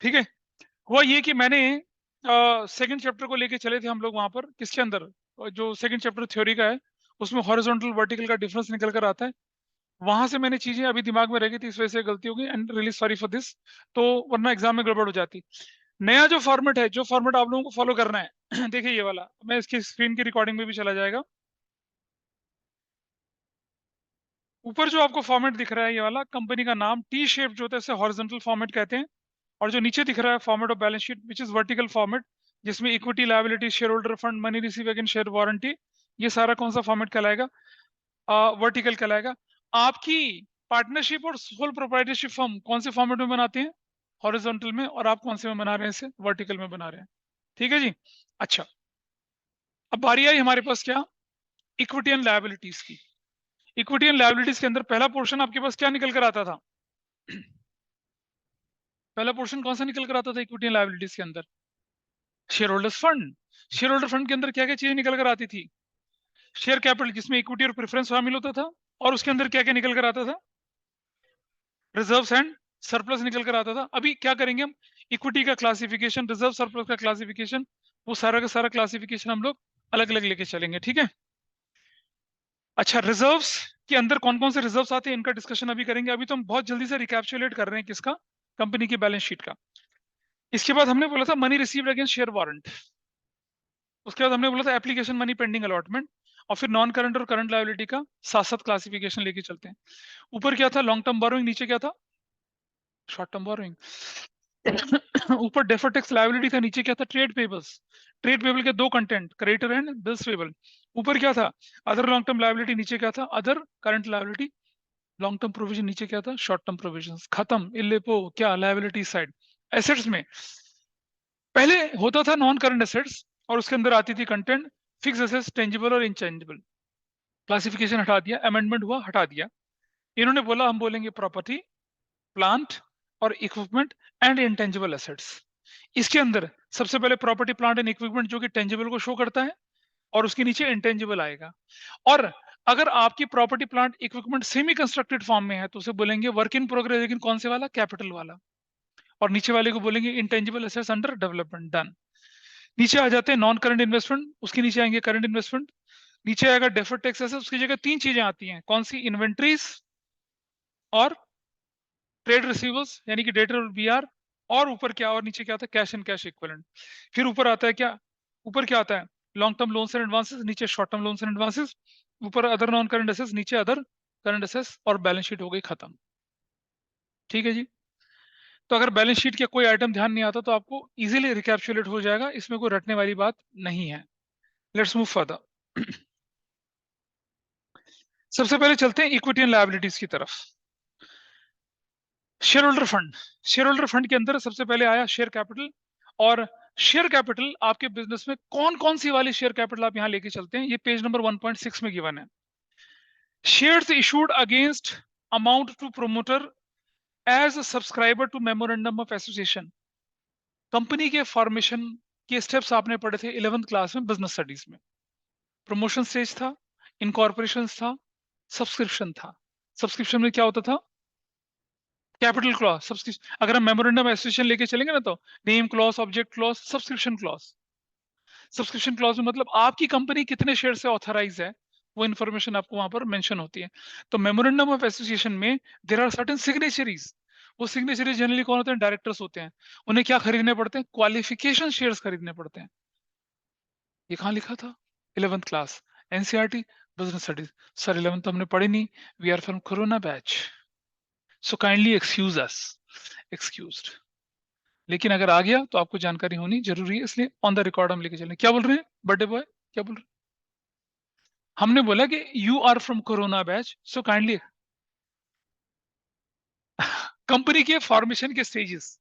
ठीक है। हुआ ये कि मैंने सेकंड चैप्टर को लेके चले थे हम लोग वहां पर, किसके अंदर, जो सेकंड चैप्टर थ्योरी का है, उसमें हॉरिजॉन्टल वर्टिकल का डिफरेंस निकल कर आता है। वहां से मैंने चीजें अभी दिमाग में रह गई थी, इस वजह से गलती हो गई, and really sorry for this. तो वरना एग्जाम में गड़बड़ हो जाती। नया जो फॉर्मेट है, जो फॉर्मेट आप लोगों को फॉलो करना है देखिए ये वाला, मैं इसकी स्क्रीन की रिकॉर्डिंग में भी चला जाएगा। ऊपर जो आपको फॉर्मेट दिख रहा है ये वाला, कंपनी का नाम टी शेप जो होता है इसे हॉरिजॉन्टल फॉर्मेट कहते हैं। और जो नीचे दिख रहा है format of balance sheet which is vertical format, जिसमें equity liability shareholder fund money receive against share warranty, ये सारा कौन सा फॉर्मेट कहलाएगा? वर्टिकल कहलाएगा। आपकी पार्टनरशिप और सोल प्रोप्राइटरशिप फर्म कौन से फॉर्मेट में बनाते हैं? हॉरिजॉन्टल में। और आप कौन से में बना रहे हैं इसे? वर्टिकल में बना रहे हैं। ठीक है जी। अच्छा, अब बारी आई हमारे पास क्या, इक्विटी एंड लायबिलिटीज की। इक्विटी एंड लायबिलिटीज के अंदर पहला पोर्शन आपके पास क्या निकल कर आता था? पहला पोर्शन कौन सा निकल कर आता था इक्विटी एंड लायबिलिटीज के अंदर? Share holders fund. Share holder fund के अंदर क्या क्या चीजें निकल कर आती थी? शेयर कैपिटल, जिसमें इक्विटी और प्रेफरेंस शामिल होता था। और उसके अंदर क्या क्या निकल कर आता था? रिजर्व्स एंड सरप्लस निकल कर आता था। अभी क्या करेंगे हम, इक्विटी का क्लासिफिकेशन, रिजर्व सरप्लस का क्लासिफिकेशन, वो सारा का सारा क्लासिफिकेशन हम लोग अलग अलग लेके चलेंगे। ठीक है। अच्छा, रिजर्व्स के अंदर कौन कौन से रिजर्व्स आते हैं इनका डिस्कशन अभी करेंगे। अभी तो हम बहुत जल्दी से रिकैप्चुलेट कर रहे हैं किसका, कंपनी की बैलेंस शीट का। इसके बाद हमने बोला था money received against share warrant. उसके बाद हमने बोला था एप्लीकेशन मनी पेंडिंग अलॉटमेंट। और फिर नॉन करंट और करंट लायबिलिटी का साथ साथ क्लासिफिकेशन लेके चलते हैं। ऊपर क्या था? Long term borrowing. नीचे क्या था? Short term borrowing. ऊपर डेफर टैक्स लायबिलिटी था, नीचे क्या था? Trade payables. ट्रेड पेबल के दो content, creditor and bills payable. ऊपर क्या था? Other long term liability. नीचे क्या था? Other current liability. Long term provision. नीचे क्या था? Short term provision. खत्म। इल्लेपो क्या लायबिलिटी साइड। एसेट्स में पहले होता था नॉन करंट एसेट्स, और उसके अंदर आती थी कंटेंट फिक्स एसेट्स, टेंजिबल और इनटेंजिबल। क्लासिफिकेशन हटा दिया, अमेंडमेंट हुआ, हटा दिया। इन्होंने बोला हम बोलेंगे प्रॉपर्टी, प्लांट और इक्विपमेंट एंड इंटेंजिबल एसेट्स। इसके अंदर सबसे पहले प्रॉपर्टी, प्लांट एंड इक्विपमेंट जो कि टेंजिबल को शो करता है, और उसके नीचे इंटेंजिबल आएगा। और अगर आपकी property plant equipment semi constructed form में है तो उसे बोलेंगे वर्क इन प्रोग्रेस, लेकिन कौन से वाला? कैपिटल वाला। और नीचे वाले को बोलेंगे intangible assets under development, done. नीचे आ जाते हैं नॉन करंट इन्वेस्टमेंट, उसके नीचे आएंगे करंट इन्वेस्टमेंट, नीचे आएगा डेफर्ड टैक्स एसेट्स, उसकी जगह तीन चीजें आती हैं, कौन सी? इन्वेंट्रीज और ट्रेड रिसीवर्स यानी कि डेटर और बीआर, और ऊपर क्या, और नीचे क्या आता है? Cash and cash equivalent. फिर ऊपर आता है क्या? ऊपर क्या आता है? Long term loans and advances, नीचे short term loans and advances, ऊपर अदर नॉन करंट एसेट्स, नीचे अदर करंट एसेट्स, और बैलेंस शीट हो गई खत्म। ठीक है जी। तो अगर बैलेंस शीट का कोई आइटम ध्यान नहीं आता तो आपको इजीली रिकैप्चुलेट हो जाएगा, इसमें कोई रटने वाली बात नहीं है। Let's move further. सबसे पहले चलते हैं इक्विटी एंड लायबिलिटीज की तरफ। Share holder fund, share holder fund के अंदर सबसे पहले आया शेयर कैपिटल। और शेयर कैपिटल आपके बिजनेस में कौन कौन सी वाली शेयर कैपिटल आप यहां लेके चलते हैं, ये पेज नंबर 1.6 में गिवन है। Shares issued against amount to promoter as a subscriber to memorandum of association. Company के फॉर्मेशन के स्टेप्स आपने पढ़े थे 11th क्लास में बिजनेस स्टडीज में। प्रमोशन स्टेज था, इनकॉर्पोरेशन था, सब्सक्रिप्शन था। सब्सक्रिप्शन में क्या होता था? Capital clause. सब्सक्रिप्शन, अगर हम मेमोरेंडम एसोसिएशन लेके चलेंगे ना तो name clause, object clause, subscription clause. Subscription clause में मतलब आपकी कंपनी कितने शेयर से ऑथराइज है, वो इन्फॉर्मेशन आपको वहां पर मेंशन होती है। तो मेमोरेंडम ऑफ एसोसिएशन में देयर आर सर्टेन सिग्नेचरीज। वो सिग्नेचरीज जनरली कौन होते हैं? डायरेक्टर्स होते हैं। उन्हें क्या खरीदने पड़ते हैं? क्वालिफिकेशन शेयर्स खरीदने पड़ते हैं। ये कहाँ लिखा था? 11th class, NCERT business studies. Sir 11th तो हमने पढ़ी नहीं, we are from corona batch, so kindly excuse us. Excused. लेकिन अगर आ गया तो आपको जानकारी होनी जरूरी है, इसलिए ऑन द रिकॉर्ड हम लेके चलें। क्या बोल रहे हैं बर्थडे बॉय, क्या बोल रहे हैं? हमने बोला कि you are from corona batch, so kindly. Company के फॉर्मेशन के स्टेजेस,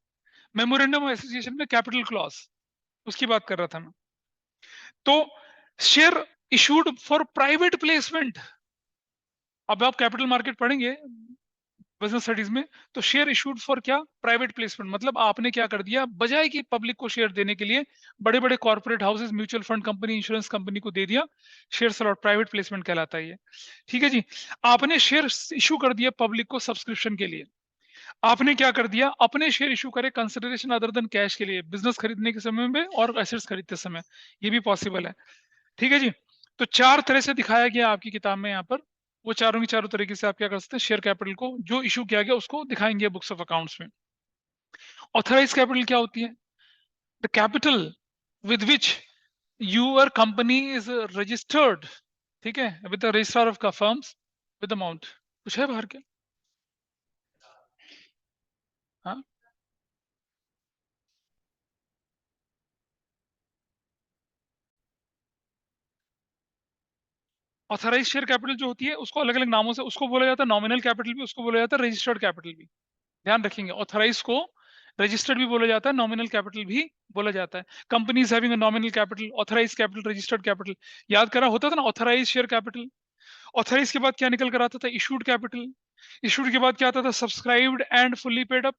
मेमोरेंडम ऑफ एसोसिएशन में कैपिटल क्लॉज, उसकी बात कर रहा था मैं। तो share issued for private placement. अब आप कैपिटल मार्केट पढ़ेंगे बिजनेस स्टडीज में, तो शेयर इशूड फॉर क्या? Private placement. मतलब आपने क्या कर दिया, बजाय कि पब्लिक को शेयर देने के लिए बड़े बड़े corporate houses, mutual fund company, insurance company को दे दिया शेयर अलॉट। प्राइवेट प्लेसमेंट कहलाता है ये। ठीक है जी। आपने शेयर इशू कर दिया पब्लिक को सब्सक्रिप्शन के लिए। आपने क्या कर दिया, अपने शेयर इशू करे कंसिडरेशन अदर देन कैश के लिए, बिजनेस खरीदने के समय में और एसेट्स खरीदते समय, ये भी पॉसिबल है। ठीक है जी। तो चार तरह से दिखाया गया आपकी किताब में यहाँ पर। वो चारों की चारों तरीके से आप क्या कर सकते हैं, शेयर कैपिटल को जो इशू किया गया उसको दिखाएंगे बुक्स ऑफ अकाउंट्स में। ऑथराइज कैपिटल क्या होती है? The capital with which your company is registered, ठीक है, with the registrar of firms, with amount. कुछ है बाहर के? हाँ, ऑथराइज शेयर कैपिटल जो होती है उसको अलग अलग नामों से, उसको बोला जाता है नॉमिनल कैपिटल भी, उसको बोला जाता है रजिस्टर्ड कैपिटल भी। ध्यान रखेंगे, ऑथराइज को रजिस्टर्ड भी बोला जाता है, नॉमिनल कैपिटल भी बोला जाता है। Companies having a nominal capital, authorise capital, registered capital. याद करा होता था ना ऑथराइज शेयर कैपिटल। ऑथराइज के बाद क्या निकल कर आता था? Issued capital. इशूड के बाद क्या आता था? Subscribed and fully paid up.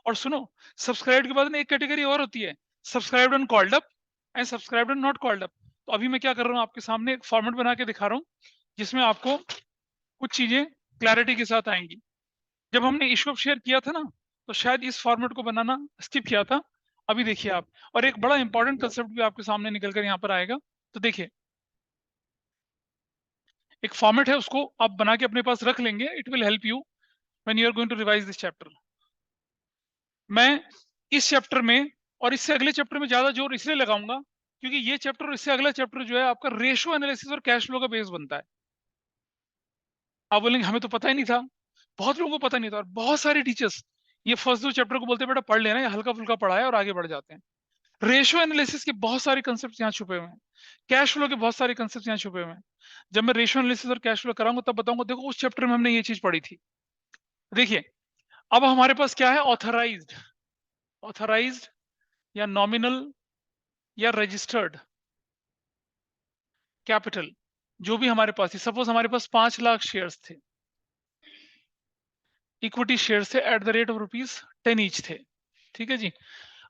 और सुनो, सब्सक्राइब्ड के बाद ना एक कैटेगरी और होती है, subscribed and called up and subscribed and not called up. तो अभी मैं क्या कर रहा हूँ, आपके सामने एक फॉर्मेट बना के दिखा रहा हूँ जिसमें आपको कुछ चीजें क्लैरिटी के साथ आएंगी। जब हमने इशू ऑफ शेयर किया था ना, तो शायद इस फॉर्मेट को बनाना स्किप किया था। अभी देखिए आप, और एक बड़ा इंपॉर्टेंट कंसेप्ट भी आपके सामने निकल कर यहाँ पर आएगा। तो देखिए, एक फॉर्मेट है, उसको आप बना के अपने पास रख लेंगे, it will help you when you are going to revise this chapter. मैं इस चैप्टर में और इससे अगले चैप्टर में ज्यादा जोर इसलिए लगाऊंगा क्योंकि ये चैप्टर और इससे अगला चैप्टर जो है आपका रेशियो एनालिसिस और कैश फ्लो का बेस बनता है। आप बोलेंगे हमें तो पता ही नहीं था। बहुत लोगों को पता नहीं था, और बहुत सारे टीचर्स ये फर्स्ट दो चैप्टर को बोलते हैं बेटा पढ़ लेना, ये हल्का फुल्का पढ़ा है, और आगे बढ़ जाते हैं। रेशियो एनालिसिस के बहुत सारे कंसेप्ट यहाँ छुपे हुए हैं, कैश फ्लो के बहुत सारे कंसेप्ट यहाँ छुपे हुए हैं। जब मैं रेशियो एनालिसिस और कैश फ्लो कराऊंगा तब बताऊंगा, देखो उस चैप्टर में हमने ये चीज पढ़ी थी। देखिए, अब हमारे पास क्या है? ऑथराइज्ड, ऑथराइज्ड या नॉमिनल या रजिस्टर्ड कैपिटल, जो भी हमारे पास थी। सपोज हमारे पास 5 लाख शेयर्स थे, इक्विटी शेयर थे at the rate of ₹10 each थे। ठीक है जी।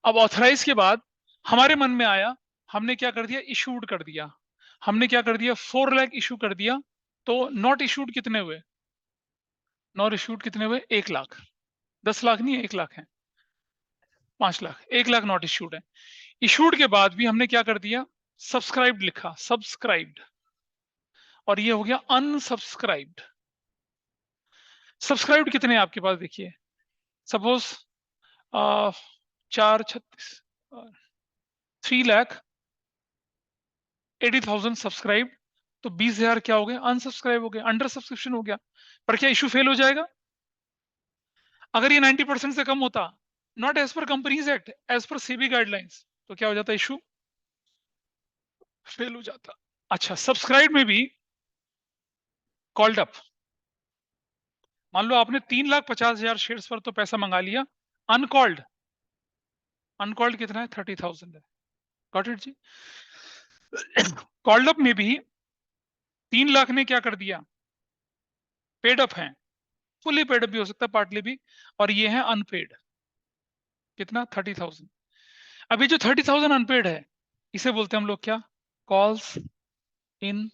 अब ऑथराइज के बाद हमारे मन में आया, हमने क्या कर दिया? इशूड कर दिया। हमने क्या कर दिया? 4 लाख इशू कर दिया तो नॉट इशूड कितने हुए? नॉट इशूड कितने हुए? 1 लाख। 10 लाख नहीं है, 1 लाख है, 5 लाख, 1 लाख नॉट इशूड है। इशूड के बाद भी हमने क्या कर दिया? सब्सक्राइब्ड लिखा, सब्सक्राइब्ड, और ये हो गया अनसब्सक्राइब्ड। सब्सक्राइब्ड कितने हैं आपके पास? देखिए, सपोज 436 3,80,000 सब्सक्राइब, तो 20,000 क्या हो गए? अनसब्सक्राइब हो गए, अंडर सब्सक्रिप्शन हो गया। पर क्या इशू फेल हो जाएगा? अगर ये 90% से कम होता, not as per companies act, as per SEBI guidelines, तो क्या हो जाता? इशू फेल हो जाता। अच्छा, सब्सक्राइब में भी कॉल्ड अप, मान लो आपने 3,50,000 शेयर्स पर तो पैसा मंगा लिया, अनकॉल्ड, अनकॉल्ड कितना है? 30,000 है। गॉट इट जी? कॉल्ड अप में भी 3 लाख ने क्या कर दिया? पेड अप है, फुली पेड अप भी हो सकता है, पार्टली भी, और ये है अनपेड। कितना? 30,000। अभी जो 30,000 अनपेड है, इसे बोलते हैं हम लोग क्या? Calls in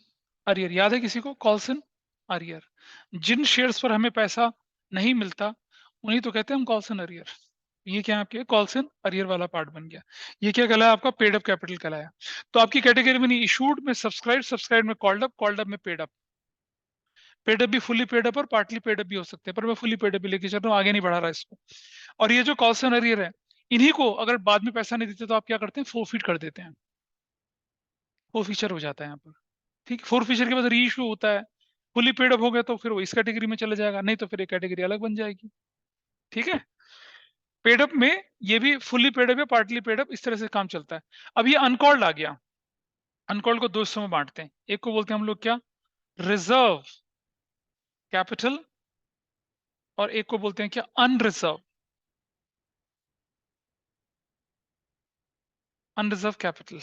arrear. याद है किसी को? Calls in arrear. जिन शेयर्स पर हमें पैसा नहीं मिलता, उन्हीं तो कहते हैं हम कॉल्स इन अरियर। ये क्या है आपके? कॉल्स इन अरियर वाला पार्ट बन गया। ये क्या कहलाया? आपका पेड अप कैपिटल कहलाया। तो आपकी कैटेगरी में नहीं, इशूड में सब्सक्राइब, सब्सक्राइब में कॉल्ड अप, कॉल्ड अप में पेड अप। पेड अप भी फुली पेड अप और पार्टली पेड अप भी हो सकते हैं, पर मैं फुली पेड अप भी लेके चल रहा हूँ, आगे नहीं बढ़ा रहा इसको। और ये जो कॉल्स इन अरियर है, इन्हीं को अगर बाद में पैसा नहीं देते तो आप क्या करते हैं? फोरफिट कर देते हैं। फोरफीचर हो जाता है यहाँ पर। ठीक, फोरफीचर के बाद री इशू होता है। फुली पेड अप हो गया तो फिर वो इस कैटेगरी में चला जाएगा, नहीं तो फिर एक कैटेगरी अलग बन जाएगी। ठीक है, पेड अप में ये भी फुली पेड अप या पार्टली पेड अप, इस तरह से काम चलता है। अब ये अनकॉल्ड आ गया। अनकॉल्ड को दो हिस्सों में बांटते हैं, एक को बोलते हैं हम लोग क्या? रिजर्व कैपिटल, और एक को बोलते हैं क्या? Unreserve, unreserve capital.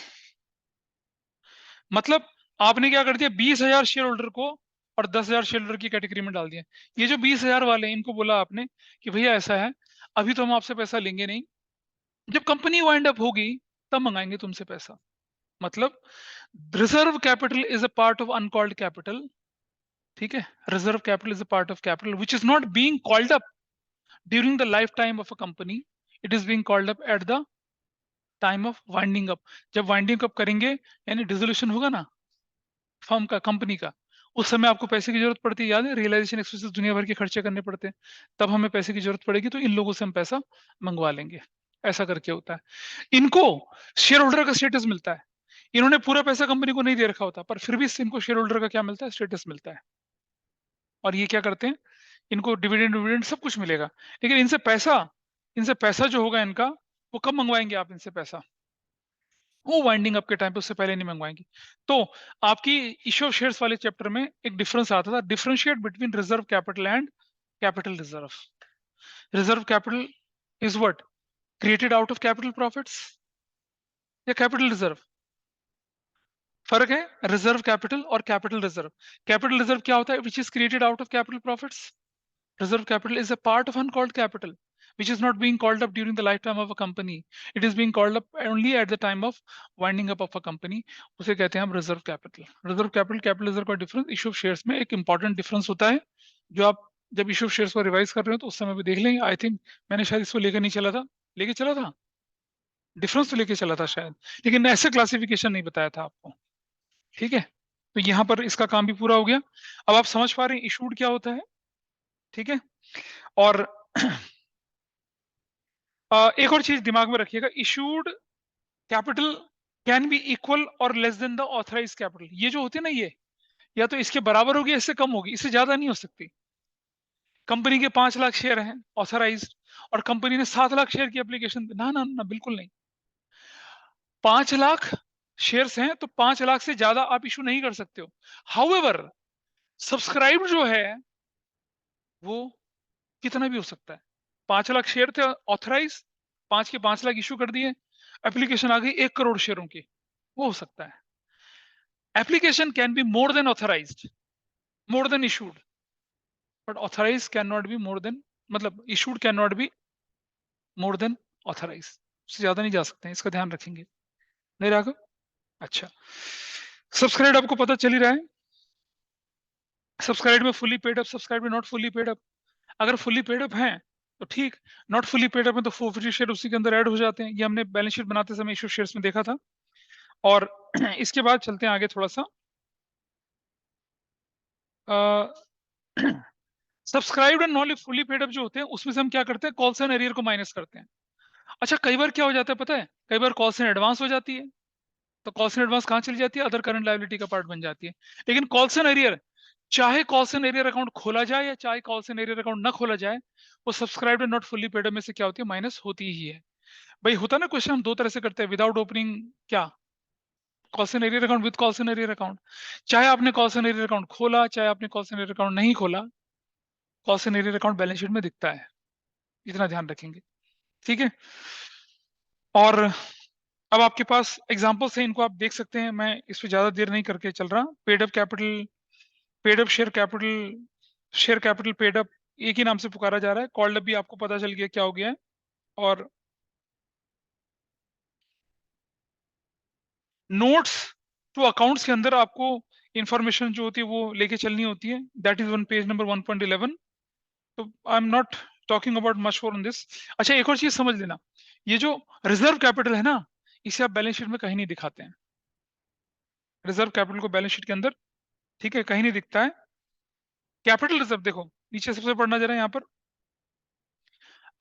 मतलब आपने क्या कर दिया? 20,000 शेयर होल्डर को और 10,000 शेयर होल्डर की कैटेगरी में डाल दिया। ये जो 20,000 वाले हैं, इनको बोला आपने कि भैया ऐसा है, अभी तो हम आपसे पैसा लेंगे नहीं, जब कंपनी वाइंड अप होगी तब मंगाएंगे तुमसे पैसा। मतलब reserve capital is a part of uncalled capital. ठीक है, reserve capital is a part of capital which is not being called up during the life time of a company, it is being called up at the time of winding up. जब winding up करेंगे, यानी dissolution होगा ना firm का, company का, उस समय आपको पैसे की जरूरत पड़ती है। याद है, रियलाइजेशन एक्सपेंसेस दुनिया भर के खर्चे करने पड़ते हैं, तब हमें पैसे की जरूरत पड़ेगी, तो इन लोगों से हम पैसा मंगवा लेंगे। ऐसा करके होता है। इनको शेयर होल्डर का स्टेटस मिलता है। इन्होंने पूरा पैसा कंपनी को नहीं दे रखा होता, पर फिर भी इनको शेयर होल्डर का क्या मिलता है? स्टेटस मिलता है। और ये क्या करते हैं? इनको डिविडेंड डिविडेंड सब कुछ मिलेगा, लेकिन इनसे पैसा जो होगा इनका, वो कब मंगवाएंगे आप इनसे पैसा? वो वाइंडिंग अप के टाइम पे, उससे पहले नहीं मंगवाएंगे। तो आपकी इश्यू ऑफ शेयर्स वाले चैप्टर में एक डिफरेंस आता था, differentiate between reserve capital and capital reserve. Reserve capital is what? Created out of capital profits, या कैपिटल रिजर्व? फर्क है रिजर्व कैपिटल और कैपिटल रिजर्व। कैपिटल रिजर्व क्या होता है? Which is created out of capital profits. Reserve capital is a part of uncalled capital, which is not being called up during the lifetime of a company. It is being called up only at the time of winding up of a company. उसे कहते हैं हम reserve capital. Reserve capital, capital reserve का difference issue of shares में एक important difference होता है, जो आप जब इशू ऑफ शेयर्स को रिवाइज कर रहे हो तो उस समय भी देख लेंगे। आई थिंक मैंने शायद इसको लेकर नहीं चला था, लेके चला था, डिफरेंस तो लेके चला था शायद, लेकिन ऐसे क्लासिफिकेशन नहीं बताया था आपको। ठीक है, तो यहाँ पर इसका काम भी पूरा हो गया। अब आप समझ पा रहे हैं इशूड क्या होता है। ठीक है, और एक और चीज दिमाग में रखिएगा, issued capital can be equal और less than the authorise capital. ये जो होती है ना, ये या तो इसके बराबर होगी, इससे कम होगी, इससे ज्यादा नहीं हो सकती। कंपनी के 5 लाख शेयर हैं ऑथराइज, और कंपनी ने 7 लाख शेयर की एप्लीकेशन, ना ना ना, बिल्कुल नहीं। 5 लाख शेयर्स हैं तो 5 लाख से ज्यादा आप इशू नहीं कर सकते हो। हाउएवर सब्सक्राइब जो है वो कितना भी हो सकता है। 5 लाख शेयर थे ऑथराइज, 5 के 5 लाख इशू कर दिए, एप्लीकेशन आ गई 1 करोड़ शेयरों की, वो हो सकता है। Application can be more than authorised, more than issued, but authorise can not be more than, मतलब issued can not be more than authorise, उससे ज्यादा नहीं जा सकते हैं, इसका ध्यान रखेंगे। नहीं राघव? अच्छा, सब्सक्राइब आपको पता चल ही रहा है। सब्सक्राइब में फुली पेड अप, सब्सक्राइब में नॉट फुली पेड अप। अगर फुली पेड अप हैं तो ठीक, नॉट फुली पेड अप में तो फोर्फेटेड शेयर उसी के अंदर ऐड हो जाते हैं। ये हमने बैलेंस शीट बनाते समय इशू शेयर्स में देखा था। और इसके बाद चलते हैं आगे थोड़ा सा। Subscribed and not fully paid up जो होते हैं उसमें से हम क्या करते हैं, कॉल्स एंड एरियर को माइनस करते हैं। अच्छा, कई बार क्या हो जाता है पता है, कई बार कॉल्स एंड एडवांस हो जाती है, तो कॉल्स एंड एडवांस कहाँ चली जाती है, अदर करंट लायबिलिटी का पार्ट बन जाती है। लेकिन कॉल्स एंड एरियर, चाहे कॉल्स एंड एरियर अकाउंट खोला जाए या चाहे कॉल्स एंड एरियर अकाउंट ना खोला जाए, वो subscribed and not fully paid up में से क्या होती है, माइनस होती ही है। भाई होता ना क्वेश्चन, हम दो तरह से करते हैं, विदाउट ओपनिंग क्या, calls and arrear account, with calls and arrear account. चाहे आपने कॉल्स एंड एरियर अकाउंट खोला, चाहे आपने कॉल्स एंड एरियर अकाउंट नहीं खोला, calls and arrear account balance sheet में दिखता है, इतना ध्यान रखेंगे, ठीक है। और अब आपके पास एग्जांपल्स हैं, इनको आप देख सकते हैं, मैं इस पे ज्यादा देर नहीं करके चल रहा। Paid up capital, paid up share capital, share capital paid up एक ही नाम से पुकारा जा रहा है। कॉल्ड अप भी आपको पता चल गया क्या हो गया है। और नोट्स टू अकाउंट्स के अंदर आपको इंफॉर्मेशन जो होती है वो लेके चलनी होती है, that is one page number 1.11। तो I am not talking about much for on this. अच्छा, एक और चीज समझ लेना, ये जो रिजर्व कैपिटल है ना, इसे आप बैलेंस शीट में कहीं नहीं दिखाते हैं। रिजर्व कैपिटल को बैलेंस शीट के अंदर, ठीक है, कहीं नहीं दिखता है। कैपिटल रिजर्व देखो नीचे सबसे पढ़ना जरा यहाँ पर,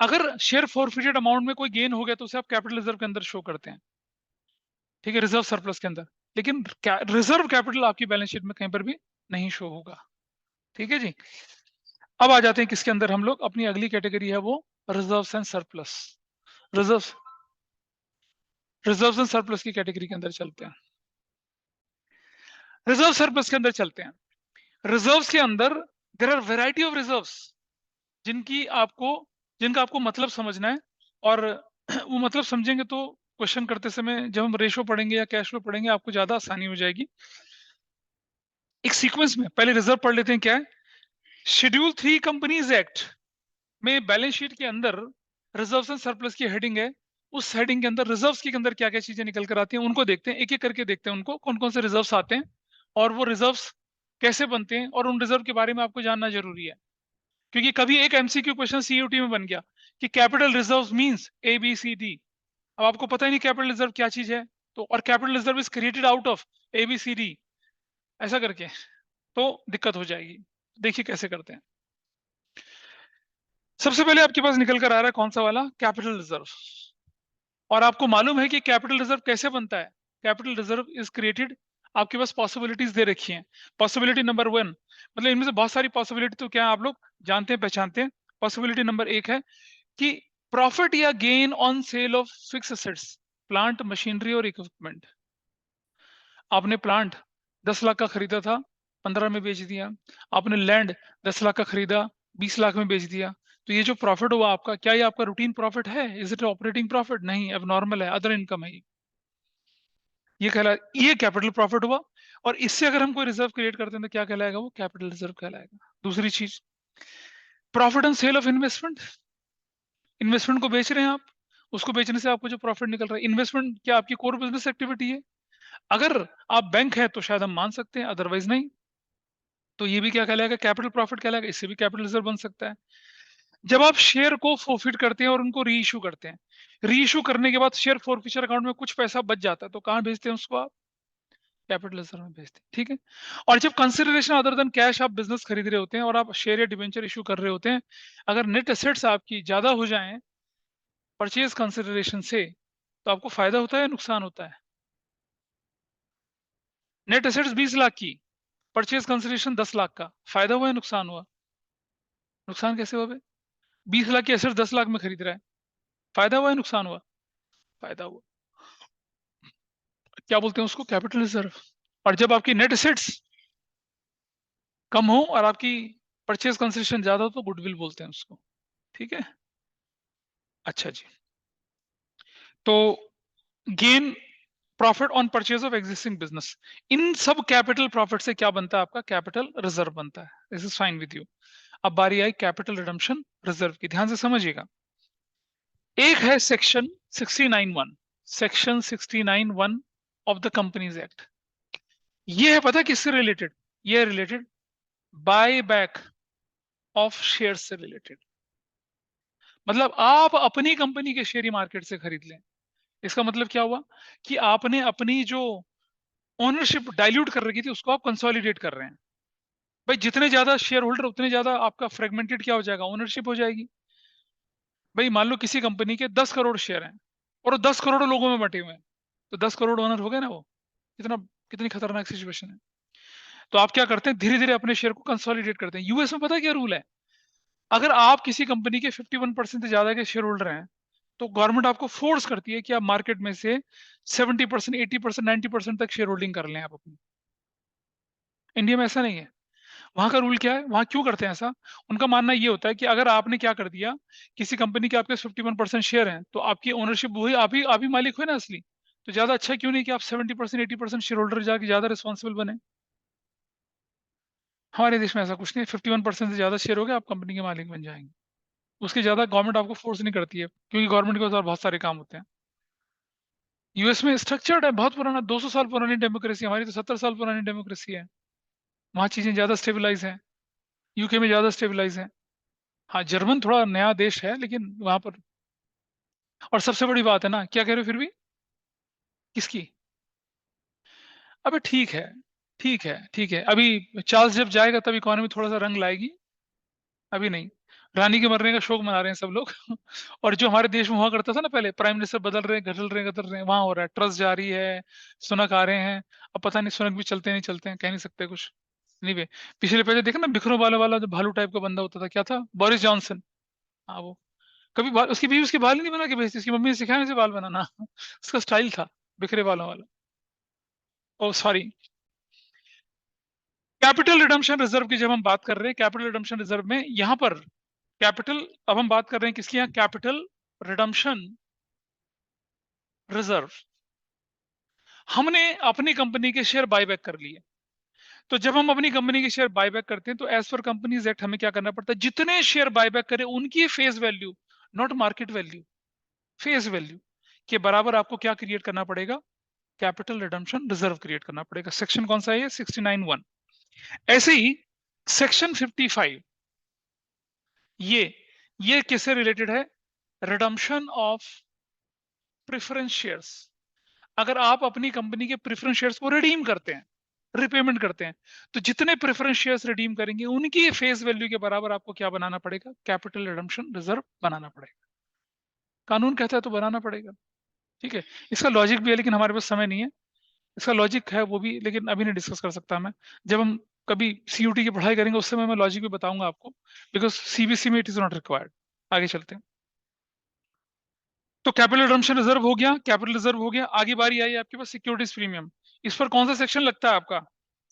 अगर शेयर फॉरफिटेड अमाउंट में कोई गेन हो गया तो उसे आप कैपिटल रिजर्व के अंदर शो करते हैं, ठीक है, रिजर्व सरप्लस के अंदर। लेकिन रिजर्व कैपिटल आपकी बैलेंस शीट में कहीं पर भी नहीं शो होगा, ठीक है जी। अब आ जाते हैं किसके अंदर हम लोग, अपनी अगली कैटेगरी है वो reserves and surplus. Reserve, reserves and surplus की कैटेगरी के अंदर चलते हैं। रिजर्व सरप्लस के अंदर चलते हैं। रिजर्व्स के अंदर there are variety of reserves, जिनकी आपको, जिनका आपको मतलब समझना है। और वो मतलब समझेंगे तो क्वेश्चन करते समय जब हम रेशो पढ़ेंगे या कैश फ्लो पढ़ेंगे आपको ज्यादा आसानी हो जाएगी। एक सीक्वेंस में पहले रिजर्व पढ़ लेते हैं क्या है। शेड्यूल 3 कंपनीज एक्ट में बैलेंस शीट के अंदर रिजर्व्स एंड सरप्लस की हेडिंग है। उस हेडिंग के अंदर रिजर्व्स के अंदर क्या क्या चीजें निकल कर आती हैं उनको देखते हैं, एक एक करके देखते हैं उनको, कौन कौन से रिजर्व्स आते हैं और वो रिजर्व्स कैसे बनते हैं, और उन रिजर्व के बारे में आपको जानना जरूरी है। क्योंकि कभी एक एमसीक्यू क्वेश्चन सीयूटी में बन गया कि कैपिटल रिजर्व्स मींस ABCD। अब आपको पता ही नहीं कैपिटल रिजर्व क्या चीज है, तो और capital reserve is created out of ABCD ऐसा करके, तो दिक्कत हो जाएगी। देखिए कैसे करते हैं। सबसे पहले आपके पास निकल कर आ रहा है कौन सा वाला, कैपिटल रिजर्व। और आपको मालूम है कि कैपिटल रिजर्व कैसे बनता है। कैपिटल रिजर्व इज क्रिएटेड, आपके पास पॉसिबिलिटीज दे रखी हैं। पॉसिबिलिटी नंबर 1, मतलब इनमें से बहुत सारी पॉसिबिलिटी तो क्या है आप लोग जानते हैं पहचानते हैं। पॉसिबिलिटी नंबर 1 है कि प्रॉफिट या gain on sale of fix assets, plant machinery और इक्विपमेंट। आपने प्लांट 10 लाख का खरीदा था, 15 में बेच दिया। आपने लैंड 10 लाख का खरीदा, 20 लाख में बेच दिया। तो ये जो प्रॉफिट हुआ आपका, क्या ये आपका रूटीन प्रॉफिट है, इज इट ऑपरेटिंग प्रॉफिट, नहीं, अब नॉर्मल है, अदर इनकम है ये कहला, ये कैपिटल प्रॉफिट हुआ। और इससे अगर हम कोई रिजर्व क्रिएट करते हैं तो क्या कहलाएगा, वो कैपिटल रिजर्व कहलाएगा। दूसरी चीज, profit on sale of investment. Investment को बेच रहे हैं आप, उसको बेचने से आपको जो प्रॉफिट निकल रहा है, इन्वेस्टमेंट क्या आपकी कोर बिजनेस एक्टिविटी है। अगर आप बैंक है तो शायद हम मान सकते हैं, अदरवाइज नहीं। तो ये भी क्या कहलाएगा, कैपिटल प्रॉफिट कहलाएगा, इससे भी कैपिटल रिजर्व बन सकता है। जब आप शेयर को फोरफिट करते हैं और उनको री इशू करते हैं, री इशू करने के बाद शेयर फोरफिचर अकाउंट में कुछ पैसा बच जाता है, तो कहाँ भेजते हैं उसको आप, कैपिटल रिजर्व में भेजते हैं, ठीक है। और जब कंसिडरेशन अदर देन कैश आप बिजनेस खरीद रहे होते हैं और आप शेयर या डिवेंचर इशू कर रहे होते हैं, अगर नेट एसेट्स आपकी ज्यादा हो जाएं परचेज कंसिडरेशन से, तो आपको फायदा होता है या नुकसान होता है। नेट एसेट्स 20 लाख की, परचेज कंसिडरेशन 10 लाख का, फायदा हुआ या नुकसान हुआ, नुकसान कैसे हुआ भाई, 20 लाख की एसेट्स 10 लाख में खरीद रहा है, फायदा हुआ या नुकसान हुआ, फायदा हुआ। क्या बोलते हैं उसको, कैपिटल रिजर्व। और जब आपकी नेट एसेट्स कम हो और आपकी परचेज कंसिडरेशन ज्यादा हो तो गुडविल बोलते हैं उसको, ठीक है। अच्छा जी, तो gain, profit on purchase of existing business, इन सब कैपिटल प्रॉफिट से क्या बनता है आपका, कैपिटल रिजर्व बनता है। This is fine with you. अब बारी आई कैपिटल रिडम्पशन रिजर्व की, ध्यान से समझिएगा। एक है section 69(1), section 69(1) of the companies act. ये है पता किससे रिलेटेड, ये है related buy back of share से रिलेटेड। मतलब आप अपनी कंपनी के शेयर ही मार्केट से खरीद लें। इसका मतलब क्या हुआ कि आपने अपनी जो ओनरशिप डाइल्यूट कर रखी थी उसको आप कंसोलिडेट कर रहे हैं। भाई जितने ज्यादा शेयर होल्डर उतने ज्यादा आपका फ्रेगमेंटेड क्या हो जाएगा, ओनरशिप हो जाएगी। भाई मान लो किसी कंपनी के 10 करोड़ शेयर हैं और वो 10 करोड़ लोगों में बटे हुए हैं, तो 10 करोड़ ओनर हो गए ना वो। कितना, कितनी खतरनाक सिचुएशन है। तो आप क्या करते हैं, धीरे धीरे अपने शेयर को कंसोलिडेट करते हैं। यूएस में पता है क्या रूल है, अगर आप किसी कंपनी के 51% से ज्यादा के शेयर होल्डर हैं तो गवर्नमेंट आपको फोर्स करती है कि आप मार्केट में से 70%, 80%, 90% तक शेयर होल्डिंग कर लें आप अपनी। इंडिया में ऐसा नहीं है। वहां का रूल क्या है, वहां क्यों करते हैं ऐसा, उनका मानना ये होता है कि अगर आपने क्या कर दिया, किसी कंपनी के आपके 51% शेयर हैं तो आपकी ओनरशिप वही, आप ही मालिक हुए ना असली। तो ज्यादा अच्छा क्यों नहीं कि आप 70%, 80% शेयर होल्डर जाके ज्यादा रिस्पॉन्सिबल बने। हमारे देश में ऐसा कुछ नहीं, 51% से ज्यादा शेयर हो गया आप कंपनी के मालिक बन जाएंगे। उसके ज्यादा गवर्नमेंट आपको फोर्स नहीं करती है, क्योंकि गवर्नमेंट के पास बहुत सारे काम होते हैं। यूएस में स्ट्रक्चर्ड है, बहुत पुराना, 200 साल पुरानी डेमोक्रेसी, हमारी तो 70 साल पुरानी डेमोक्रेसी है। वहाँ चीजें ज्यादा स्टेबलाइज हैं, यूके में ज्यादा स्टेबलाइज है। हाँ, जर्मन थोड़ा नया देश है लेकिन वहां पर। और सबसे बड़ी बात है ना, क्या कह रहे हो फिर भी, किसकी। अबे ठीक है, ठीक है, ठीक है, अभी चार्ल्स जब जाएगा तब इकोनॉमी थोड़ा सा रंग लाएगी, अभी नहीं। रानी के मरने का शोक मना रहे हैं सब लोग और जो हमारे देश में हुआ करता था ना पहले, प्राइम मिनिस्टर बदल रहे हैं, घटल रहे हैं, गदल रहे हैं, वहां हो रहा है, ट्रस्ट जारी है, सुनक आ रहे हैं। अब पता नहीं सुनक भी चलते नहीं चलते हैं, कह नहीं सकते कुछ। नहीं वे, पिछले पेज देखा ना, बिखरों बालों वाला जो भालू टाइप का बंदा होता था, क्या था, बोरिस जॉनसन। हाँ वो, कभी बाल, उसकी बीवी उसके बाल ही नहीं बना के भेजती, उसकी मम्मी ने सिखाया उसे बाल बनाना उसका स्टाइल था, बिखरे बालों वाला। ओ सॉरी, कैपिटल रिडम्पशन रिजर्व की जब हम बात कर रहे हैं, कैपिटल रिडम्पशन रिजर्व में यहां पर कैपिटल, अब हम बात कर रहे हैं किसकी, यहाँ कैपिटल रिडम्पशन रिजर्व। हमने अपनी कंपनी के शेयर बायबैक कर लिए। तो जब हम अपनी कंपनी के शेयर बायबैक करते हैं तो एज पर कंपनीज एक्ट हमें क्या करना पड़ता है, जितने शेयर बायबैक करें उनकी face value, not market value, face value के बराबर आपको क्या क्रिएट करना पड़ेगा, कैपिटल रिडम्पशन रिजर्व क्रिएट करना पड़ेगा। सेक्शन कौन सा है ये, 69(1). ऐसे ही सेक्शन 55, ये ये किससे रिलेटेड है, रिडम्पशन ऑफ प्रेफरेंस शेयर्स। अगर आप अपनी कंपनी के प्रेफरेंस शेयर्स को रिडीम करते हैं, रिपेमेंट करते हैं, तो जितने प्रेफरेंस शेयर्स रिडीम करेंगे उनकी फेस वैल्यू के बराबर आपको क्या बनाना पड़ेगा, कैपिटल रिडम्पशन रिजर्व बनाना पड़ेगा। कानून कहता है तो बनाना पड़ेगा, ठीक है। इसका लॉजिक भी है लेकिन हमारे पास समय नहीं है, इसका लॉजिक है वो भी, लेकिन अभी नहीं डिस्कस कर सकता मैं। जब हम कभी सीयूटी की पढ़ाई करेंगे उस समय मैं लॉजिक भी बताऊंगा आपको, बिकॉज सीबीसी में इट इज नॉट रिक्वायर्ड। आगे चलते हैं। तो कैपिटल रिडम्पशन रिजर्व हो गया, कैपिटल रिजर्व हो गया, आगे बारी आई आपके पास सिक्योरिटीज प्रीमियम। इस पर कौन सा सेक्शन लगता है आपका,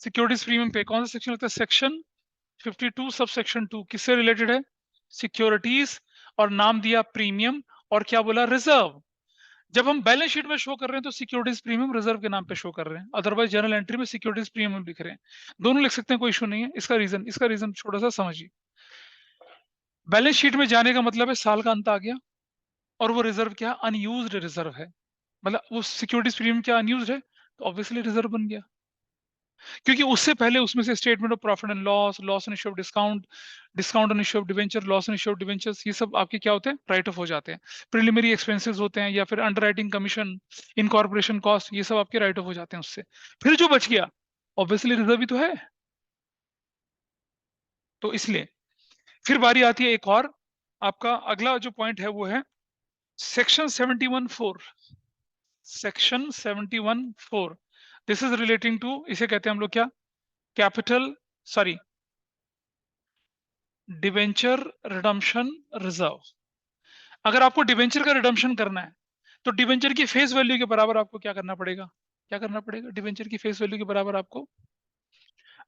सिक्योरिटीज प्रीमियम पे कौन सा सेक्शन लगता है, सेक्शन 52 सब सेक्शन 2। किससे रिलेटेड है, सिक्योरिटीज, और नाम दिया प्रीमियम, और क्या बोला, रिजर्व। जब हम बैलेंस शीट में शो कर रहे हैं तो सिक्योरिटीज प्रीमियम रिजर्व के नाम पे शो कर रहे हैं, अदरवाइज जर्नल एंट्री में सिक्योरिटीज प्रीमियम लिख रहे हैं। दोनों लिख सकते हैं, कोई इशू नहीं है। इसका रीजन थोड़ा सा समझिए। बैलेंस शीट में जाने का मतलब है साल का अंत आ गया, और वो रिजर्व क्या, अनयूज्ड रिजर्व है। मतलब वो सिक्योरिटीज प्रीमियम क्या अनयूज्ड है, तो ऑब्वियसली रिजर्व बन गया। क्योंकि उससे पहले उसमें से statement of profit and loss, loss on issue of discount, discount on issue of debenture, loss on issue of debentures, ये सब आपके क्या होते हैं, राइट ऑफ हो जाते हैं। प्रिलिमिनरी एक्सपेंसेस होते हैं, या फिर अंडरराइटिंग कमीशन, इनकॉर्पोरेशन कॉस्ट, ये सब आपके राइट ऑफ हो जाते हैं उससे। फिर जो बच गया ऑब्वियसली रिजर्व ही तो है। तो इसलिए फिर बारी आती है एक और, आपका अगला जो पॉइंट है वो है section 71(4). Section 71(4), this is relating to, इसे कहते हैं हम लोग क्या, capital, sorry, debenture redemption reserve. अगर आपको डिवेंचर का रिडम्पशन करना है तो डिवेंचर की फेस वैल्यू के बराबर आपको क्या करना पड़ेगा, क्या करना पड़ेगा, डिवेंचर की फेस वैल्यू के बराबर आपको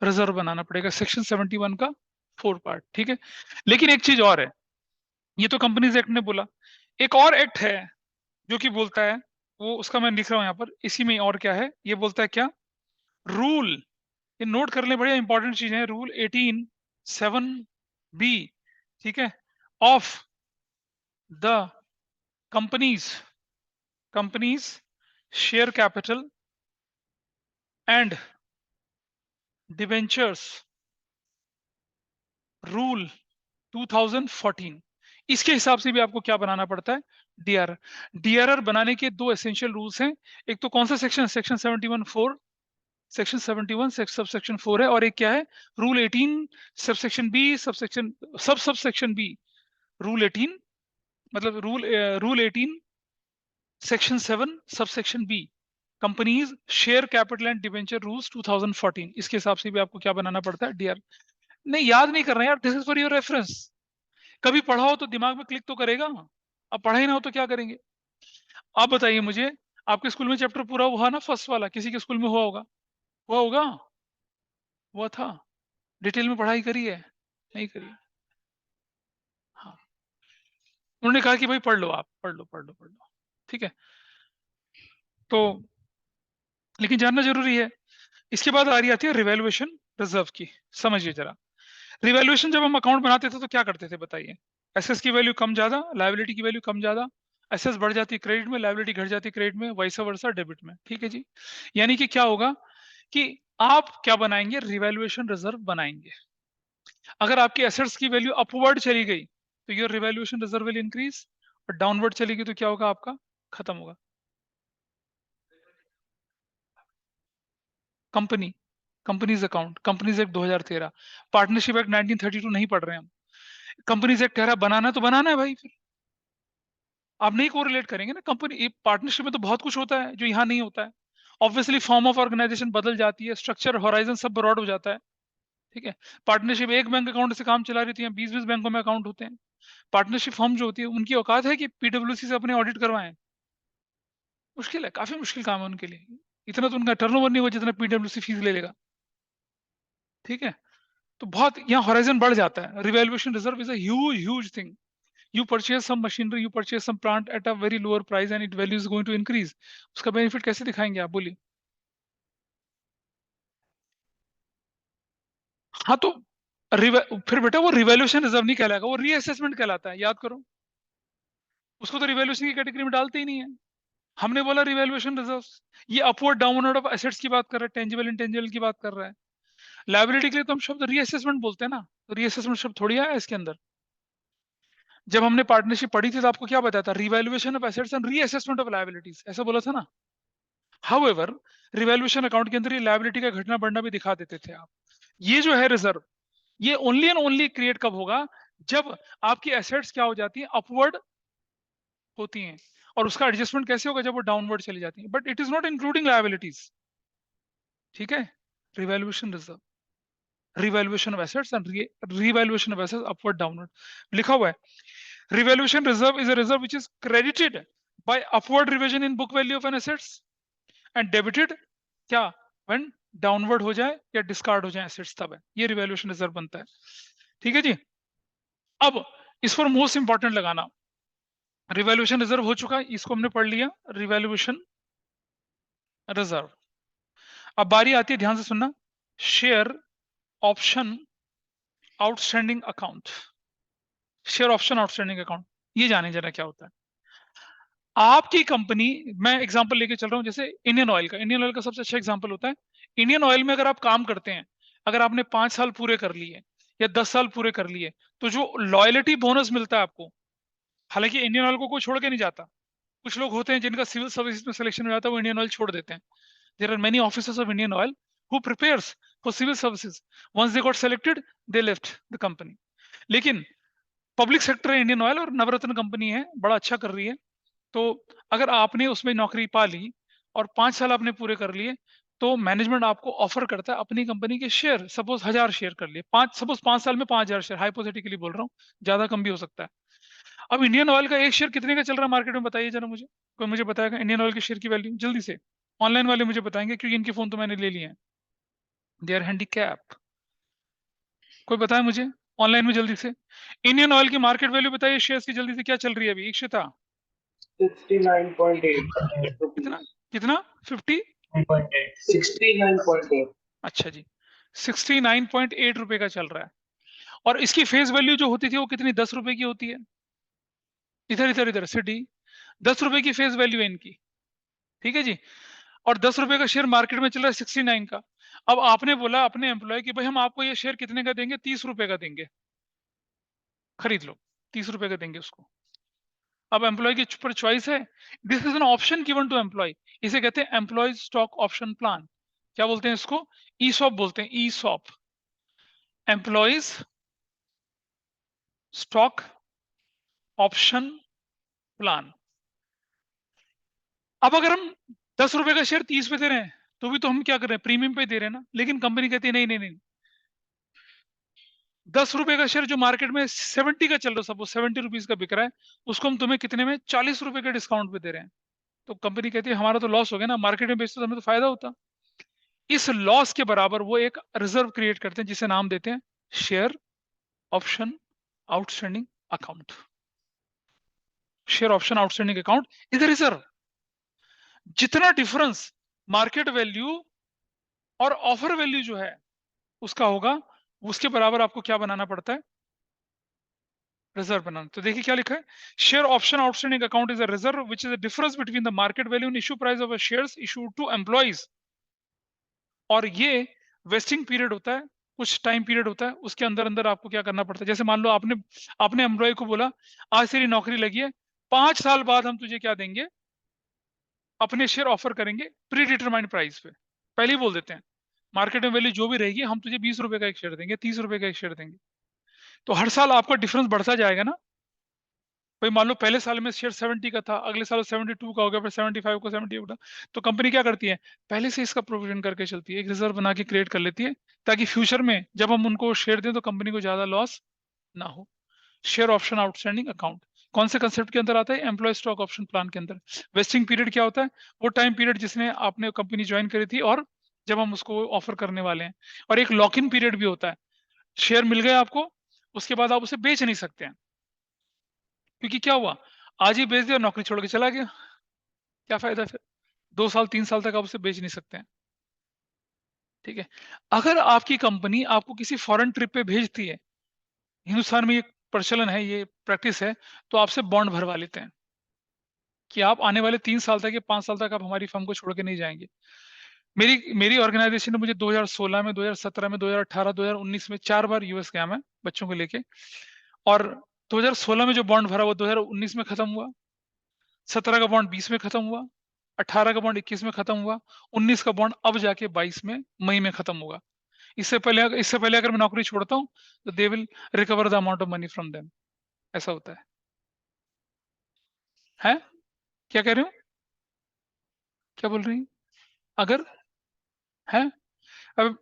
रिजर्व बनाना पड़ेगा, सेक्शन 71 का 4 पार्ट, ठीक है। लेकिन एक चीज और है, ये तो कंपनीज एक्ट ने बोला, एक और एक्ट है जो कि बोलता है, वो उसका मैं लिख रहा हूं यहाँ पर इसी में, और क्या है ये बोलता है, क्या रूल, ये नोट कर ले, बढ़िया इंपॉर्टेंट चीज है, रूल 18(7)(b), ठीक है, of the companies share capital and debentures rule 2014, इसके हिसाब से भी आपको क्या बनाना पड़ता है, डीआरआर। डीआरआर बनाने के दो एसेंशियल रूल्स हैं, एक तो कौन सा सेक्शन, सेक्शन 71(4), सेक्शन 71 सबसेक्शन 4 है, और एक क्या है, rule 18 subsection B, subsection B, rule 18, मतलब rule 18 section 7 subsection B, companies share capital and debenture rules 2014, इसके हिसाब से भी आपको क्या बनाना पड़ता है, डीआर। नहीं याद नहीं कर रहे हैं यार, this is for your reference, कभी पढ़ा हो तो दिमाग में क्लिक तो करेगा, अब पढ़ा ही ना हो तो क्या करेंगे। आप बताइए मुझे, आपके स्कूल में चैप्टर पूरा हुआ ना, फर्स्ट वाला, किसी के स्कूल में हुआ होगा, हुआ होगा, हुआ था, डिटेल में पढ़ाई करी है, नहीं करी, हाँ, उन्होंने कहा कि भाई पढ़ लो, आप पढ़ लो पढ़ लो पढ़ लो, ठीक है, तो लेकिन जानना जरूरी है। इसके बाद आ रही आती है रिवैल्यूएशन रिजर्व की, समझिए जरा। रिवैल्यूएशन जब हम अकाउंट बनाते थे तो क्या करते थे बताइए, एसेस की वैल्यू कम ज्यादा, लायबिलिटी की वैल्यू कम ज्यादा, एसेस बढ़ जाती है क्रेडिट में, लायबिलिटी घट जाती है क्रेडिट में, वाइस वर्सा डेबिट में, ठीक है जी। यानी कि क्या होगा कि आप क्या बनाएंगे, रिवैल्यूएशन रिजर्व बनाएंगे। अगर आपकी एसेट्स की वैल्यू अपवर्ड चली गई तो your revaluation reserve will increase, और डाउनवर्ड चलेगी तो क्या होगा, आपका खत्म होगा। Company, companies account, companies act 2013, partnership act 1932 नहीं पढ़ रहे हैं हम, कंपनीज एक्ट कह रहा है बनाना है तो बनाना है भाई, फिर आप नहीं कोरिलेट करेंगे ना, कंपनी पार्टनरशिप में तो बहुत कुछ होता है जो यहाँ नहीं होता है, ऑब्वियसली फॉर्म ऑफ ऑर्गेनाइजेशन बदल जाती है, स्ट्रक्चर होराइजन सब ब्रॉड हो जाता है, ठीक है। पार्टनरशिप एक बैंक अकाउंट से काम चला रही थी, 20-20 बैंकों में अकाउंट होते हैं। पार्टनरशिप फॉर्म जो होती है उनकी औकात है कि पीडब्ल्यूसी से अपने ऑडिट करवाएं, मुश्किल है, काफी मुश्किल काम है उनके लिए, इतना तो उनका टर्नओवर नहीं होगा जितना पीडब्ल्यूसी फीस ले लेगा, ठीक है। तो बहुत यहाँ हॉराइजन बढ़ जाता है, revaluation reserve is a huge huge thing. You purchase some machinery, you purchase some plant at a very lower price and its value is going to increase, उसका बेनिफिट कैसे दिखाएंगे आप, बोलिए। हाँ तो फिर बेटा वो रिवैल्यूएशन रिजर्व नहीं कहलाएगा, वो रीअसेसमेंट कहलाता है, याद करो, उसको तो रिवैल्यूएशन की कैटेगरी में डालते ही नहीं है। हमने बोला रिवैल्यूएशन रिजर्व, ये अपवर्ड डाउनवर्ड ऑफ एसेट्स की बात कर रहा है, टेंजिबल इंटेंजिबल की बात कर रहा है। लायबिलिटी के लिए तो हम शब्द रीअसेसमेंट बोलते हैं ना, तो रीअसेसमेंट शब्द थोड़ी आया इसके अंदर। जब हमने पार्टनरशिप पढ़ी थी तो आपको क्या बताया था, revaluation of assets and reassessment of liabilities, ऐसा बोला था ना। हाउएवर रिवैल्यूएशन अकाउंट के अंदर ये लायबिलिटी का घटना बढ़ना भी दिखा देते थे आप। ये जो है रिजर्व, ये ओनली एंड ओनली क्रिएट कब होगा, जब आपकी एसेट्स क्या हो जाती हैं, अपवर्ड होती हैं, और उसका एडजस्टमेंट कैसे होगा, जब वो डाउनवर्ड चली जाती हैं, but it is not including liabilities, ठीक है। Revaluation reserve, revaluation of assets and revaluation of assets upward downward लिखा हुआ है। Revaluation reserve is a reserve which is credited by upward revision in book value of an assets and debited क्या, when downward हो जाए या discard हो जाए assets, तब है ये रिवैल्यूएशन रिजर्व बनता है, ठीक है जी। अब इस पर मोस्ट इंपॉर्टेंट लगाना, रिवैल्यूएशन रिजर्व हो चुका है, इसको हमने पढ़ लिया, रिवैल्यूएशन रिजर्व। अब बारी आती है, ध्यान से सुनना, share option outstanding account, share option outstanding account, ये जाने जरा क्या होता है। आपकी कंपनी, मैं एग्जांपल लेके चल रहा हूं, जैसे इंडियन ऑयल का, इंडियन ऑयल का सबसे अच्छा एग्जांपल होता है। इंडियन ऑयल में अगर आप काम करते हैं, अगर आपने 5 साल पूरे कर लिए या 10 साल पूरे कर लिए, तो जो लॉयल्टी बोनस मिलता है आपको, हालांकि इंडियन ऑयल को कोई छोड़ के नहीं जाता, कुछ लोग होते हैं जिनका सिविल सर्विसेज में सिलेक्शन हो जाता है, वो इंडियन ऑयल छोड़ देते हैं। There are many officers of Indian oil who prepares for civil services, once they got selected they left the company. लेकिन पब्लिक सेक्टर है इंडियन ऑयल, और नवरत्न कंपनी है, बड़ा अच्छा कर रही है, तो अगर आपने उसमें नौकरी पा ली और 5 साल आपने पूरे कर लिए, तो मैनेजमेंट आपको ऑफर करता है अपनी कंपनी के शेयर, सपोज 1000 शेयर कर लिए, सपोज 5 साल में 5000 शेयर, हाइपोथेटिकली बोल रहा हूँ, ज्यादा कम भी हो सकता है। अब इंडियन ऑयल का एक शेयर कितने का चल रहा है मार्केट में, बताइए जरा मुझे, कोई मुझे बताएगा इंडियन ऑयल के शेयर की वैल्यू जल्दी से, ऑनलाइन वाले मुझे बताएंगे क्योंकि इनके फोन तो मैंने ले लिए हैं, दे आर हैंडीकैप, कोई बताए मुझे ऑनलाइन में जल्दी से, इंडियन ऑयल की मार्केट वैल्यू बताइए शेयर्स की, जल्दी से क्या चल रही है अभी, इक्षिता। 69.8 कितना, rupees. कितना 50, 69.8. अच्छा जी, 69.8 रुपए का चल रहा है, और इसकी फेस वैल्यू जो होती थी वो कितनी, 10 रुपए की होती है, इधर इधर इधर सिटी, 10 रुपए की फेस वैल्यू है इनकी, ठीक है जी। और 10 रुपए का शेयर मार्केट में चल रहा है 69 का। अब आपने बोला अपने एम्प्लॉय कि भाई हम आपको ये शेयर कितने का देंगे, 30 रुपए का देंगे, खरीद लो, 30 रुपए का देंगे उसको। अब एम्प्लॉय के ऊपर चॉइस है, this is an option given to employ, इसे कहते हैं एम्प्लॉय स्टॉक ऑप्शन प्लान। क्या बोलते हैं इसको? ईसॉप बोलते हैं, ESOP, employees stock option plan. अब अगर हम 10 रुपए का शेयर 30 पे दे रहे हैं, तो भी तो हम क्या कर रहे हैं, प्रीमियम पे दे रहे हैं ना। लेकिन कंपनी कहती है नहीं नहीं नहीं, 10 रुपए का शेयर जो मार्केट में 70 का चल रहा है, सपोज 70 रुपीज का बिक रहा है, उसको हम तुम्हें कितने में, 40 रुपए के डिस्काउंट पे दे रहे हैं। तो कंपनी कहती है हमारा तो लॉस हो गया ना, मार्केट में बेचते तो हमें तो फायदा होता। इस लॉस के बराबर वो एक रिजर्व क्रिएट करते हैं, जिसे नाम देते हैं share option outstanding account. Share option outstanding account is a reserve. जितना डिफरेंस मार्केट वैल्यू और ऑफर वैल्यू जो है उसका होगा, उसके बराबर आपको क्या बनाना पड़ता है, रिजर्व बनाना। तो देखिए क्या लिखा है, share option outstanding account is a reserve which is the difference between the market value and issue price of shares issued to employees. और ये वेस्टिंग पीरियड होता है, कुछ टाइम पीरियड होता है, उसके अंदर अंदर आपको क्या करना पड़ता है। जैसे मान लो आपने आपने एम्प्लॉय को बोला आज तेरी नौकरी लगी है, 5 साल बाद हम तुझे क्या देंगे, अपने शेयर ऑफर करेंगे प्री डिटरमाइंड प्राइस पे। पहले ही बोल देते हैं मार्केट में वैल्यू जो भी रहेगी हम तुझे 20 रुपए का एक शेयर देंगे, 30 रुपए का एक शेयर देंगे। तो हर साल आपका डिफरेंस बढ़ता जाएगा ना। भाई मान लो पहले साल में शेयर 70 का था, अगले साल 72 का हो गया, फिर 75 का, 78 का। तो कंपनी क्या करती है, पहले से इसका प्रोविजन करके चलती है, एक रिजर्व बना के क्रिएट कर लेती है, ताकि फ्यूचर में जब हम उनको शेयर दें तो कंपनी को ज्यादा लॉस ना हो। शेयर ऑप्शन आउटस्टैंडिंग अकाउंट कौन से कंसेप्ट के अंदर आता है, एम्प्लॉय स्टॉक ऑप्शन प्लान के अंदर। वेस्टिंग पीरियड क्या होता है, वो टाइम पीरियड जिसने आपने कंपनी ज्वाइन करी थी और जब हम उसको ऑफर करने वाले हैं। और एक लॉक इन पीरियड भी होता है, शेयर मिल गया आपको, उसके बाद आप उसे बेच नहीं सकते हैं, क्योंकि क्या हुआ, आज ही बेच दिया, नौकरी छोड़ के चला गया, क्या फायदा फिर, 2 साल 3 साल तक आप उसे बेच नहीं सकते हैं। ठीक है, अगर आपकी कंपनी आपको किसी फॉरेन ट्रिप पे भेजती है, हिंदुस्तान में ये प्रचलन है, ये प्रैक्टिस है, तो आपसे बॉन्ड भरवा लेते हैं कि आप आने वाले 3 साल तक या 5 साल तक आप हमारी फर्म को छोड़ के नहीं जाएंगे। मेरी मेरी ऑर्गेनाइजेशन ने मुझे 2016 में, 2017 में, 2018, 2019 में 4 बार यूएस गया मैं बच्चों को लेके। और 2016 में जो बॉन्ड भरा वो 2019 में खत्म हुआ, 17 का बॉन्ड 20 में खत्म हुआ, 18 का बॉन्ड 21 में खत्म हुआ, 19 का बॉन्ड अब जाके 22 में मई में खत्म होगा। इससे पहले अगर मैं नौकरी छोड़ता हूँ तो they will recover the amount of money from them. ऐसा होता है क्या कह रहे हो, क्या बोल रही हैं? अगर है, अब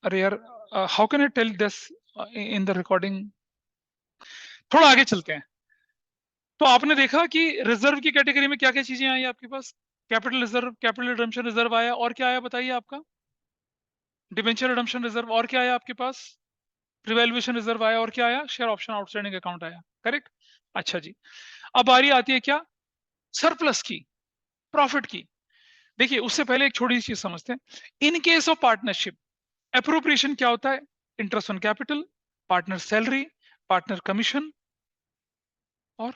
अरे यार, how can I tell this in the recording. थोड़ा आगे चलते हैं। तो आपने देखा कि रिजर्व की कैटेगरी में क्या क्या चीजें आई आपके पास, capital reserve, capital redemption reserve आया, और क्या आया बताइए आपका, डिबेंचर रिडम्पशन रिजर्व, और क्या आया आपके पास, रिवैल्यूएशन रिजर्व आया, और क्या आया, शेयर ऑप्शन आउटस्टैंडिंग अकाउंट आया। करेक्ट। अच्छा जी, अब बारी आती है क्या, सरप्लस की, प्रॉफिट की। देखिए उससे पहले एक छोटी सी चीज समझते हैं, in case of partnership appropriation क्या होता है, interest on capital, partner salary, partner commission, और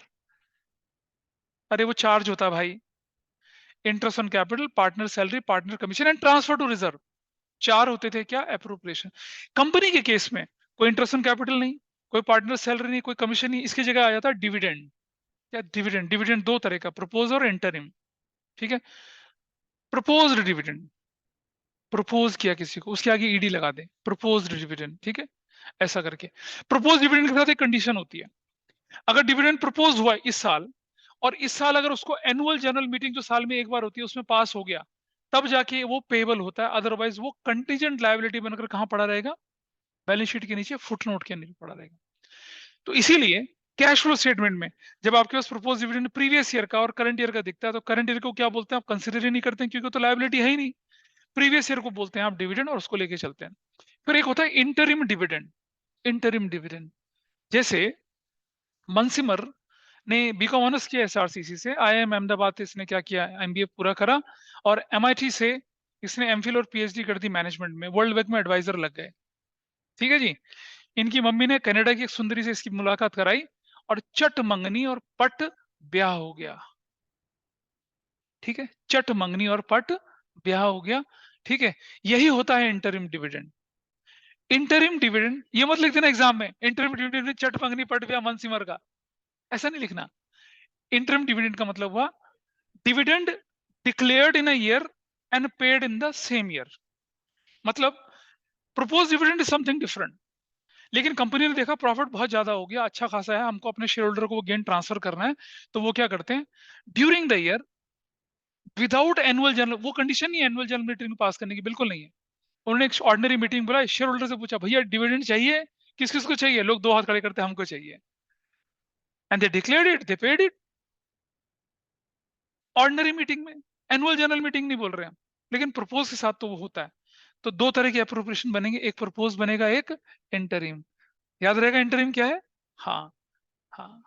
अरे वो चार्ज होता है भाई, interest on capital, partner salary, partner commission and transfer to reserve. 4 होते थे क्या, एप्रोप्रिएशन। कंपनी के केस में कोई इंटरेस्ट ऑन कैपिटल नहीं, कोई पार्टनर सैलरी नहीं, कोई कमीशन नहीं, इसकी जगह आ जाता है डिविडेंड। क्या डिविडेंड, डिविडेंड दो तरह का, प्रपोज और इंटरिम। ठीक है, प्रपोज्ड डिविडेंड, प्रपोज किया किसी को, उसके आगे ईडी लगा दे, प्रपोज्ड डिविडेंड। ठीक है, ऐसा करके। प्रपोज डिविडेंड के साथ एक कंडीशन होती है, अगर डिविडेंड प्रपोज हुआ इस साल, और इस साल अगर उसको एनुअल जनरल मीटिंग जो साल में एक बार होती है उसमें पास हो गया, तब जाके वो पेबल होता है, अदरवाइज वो कंटीजेंट लायबिलिटी बनकर कहां पड़ा रहेगा, बैलेंस शीट के नीचे फुटनोट के नीचे पड़ा रहेगा। तो इसीलिए कैश फ्लो स्टेटमेंट में जब आपके पास प्रपोज डिविडेंड प्रीवियस ईयर का और करंट ईयर का दिखता है, तो करंट ईयर को क्या बोलते हैं, आप कंसिडर ही नहीं करते हैं, क्योंकि तो लायबिलिटी है ही नहीं। प्रीवियस ईयर को बोलते हैं आप डिविडेंड, और उसको लेके चलते हैं। फिर एक होता है इंटरिम डिविडेंड। इंटरिम डिविडेंड, जैसे मनसिमर ने बीकॉम ऑनर्स किया एसआरसीसी से, आईआईएम अहमदाबाद से इसने क्या किया, एमबीए पूरा करा, और एमआईटी से इसने एमफिल और पीएचडी कर दी मैनेजमेंट में, वर्ल्ड बैंक में एडवाइजर लग गए। ठीक है जी, इनकी मम्मी ने कनाडा की एक सुंदरी से इसकी मुलाकात कराई, और चट मंगनी और पट ब्याह हो गया। ठीक है, चट मंगनी और पट ब्याह हो गया। ठीक है, यही होता है इंटरिम डिविडेंड। इंटरिम डिविडेंड ये मत लिख देना एग्जाम में, इंटरिम डिविडेंड चट मंगनी पट गया मन सिमर का, ऐसा नहीं लिखना। इंटरिम डिविडेंड का मतलब हुआ dividend declared in a year and paid in the same year. मतलब propose dividend is something different, लेकिन कंपनी ने देखा प्रॉफिट बहुत ज्यादा हो गया, अच्छा खासा है, हमको अपने शेयर होल्डर को वो गेन ट्रांसफर करना है, तो वो क्या करते हैं during the year without annual general, वो कंडीशन नहीं है एनुअल जनरल मीटिंग पास करने की, बिल्कुल नहीं है। उन्होंने एक ऑर्डिनरी मीटिंग बुलाई, शेयर होल्डर से पूछा भैया डिविडेंड चाहिए, किस किस को चाहिए, लोग दो हाथ खड़े करते हमको चाहिए, and they declared it, they paid it. Ordinary meeting में, एनुअल जनरल मीटिंग नहीं बोल रहे हम, लेकिन प्रपोज के साथ तो वो होता है। तो दो तरह के अप्रोप्रिएशन बनेंगे, एक प्रपोज बनेगा, एक इंटरिम। याद रहेगा इंटरिम क्या है? हाँ हाँ,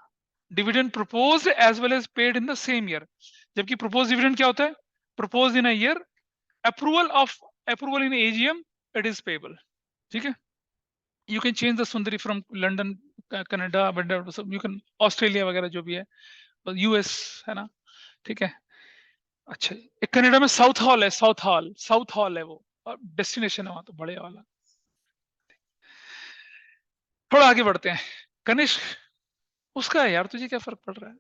dividend proposed as well as paid in the same year. जबकि प्रपोज डिविडेंड क्या होता है? Propose in a year, approval in AGM, it is payable. ठीक है, you can change the sundry from London, Canada, you can Australia वगैरह जो भी है, यूएस, है ना? ठीक है। अच्छा, एक कनाडा में साउथ हॉल है, साउथ हॉल है वो, और डेस्टिनेशन है वहां तो बड़े वाला। थोड़ा आगे बढ़ते हैं। कनिष्क, उसका है यार, तुझे क्या फर्क पड़ रहा है?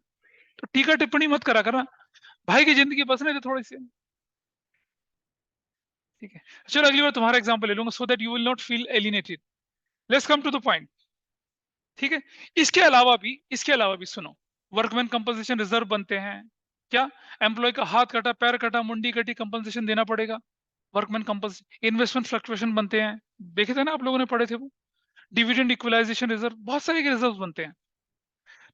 तो टीका टिप्पणी मत करा करना, भाई की जिंदगी बसने दे थोड़ी सी। ठीक है, चलो अगली बार तुम्हारा एग्जांपल ले लूंगा, so that you will not feel alienated. Let's come to the point. ठीक है, इसके अलावा भी सुनो, वर्कमैन कंपनसेशन रिजर्व बनते हैं क्या? एम्प्लॉय का हाथ कटा, पैर कटा, मुंडी कटी, कंपनसेशन देना पड़ेगा, वर्कमैन कंपनसेशन। इन्वेस्टमेंट फ्लक्चुएशन बनते हैं, देखे थे ना आप लोगों ने, पढ़े थे वो। डिविडेंड इक्वलाइजेशन रिजर्व, बहुत सारे के रिजर्व बनते हैं।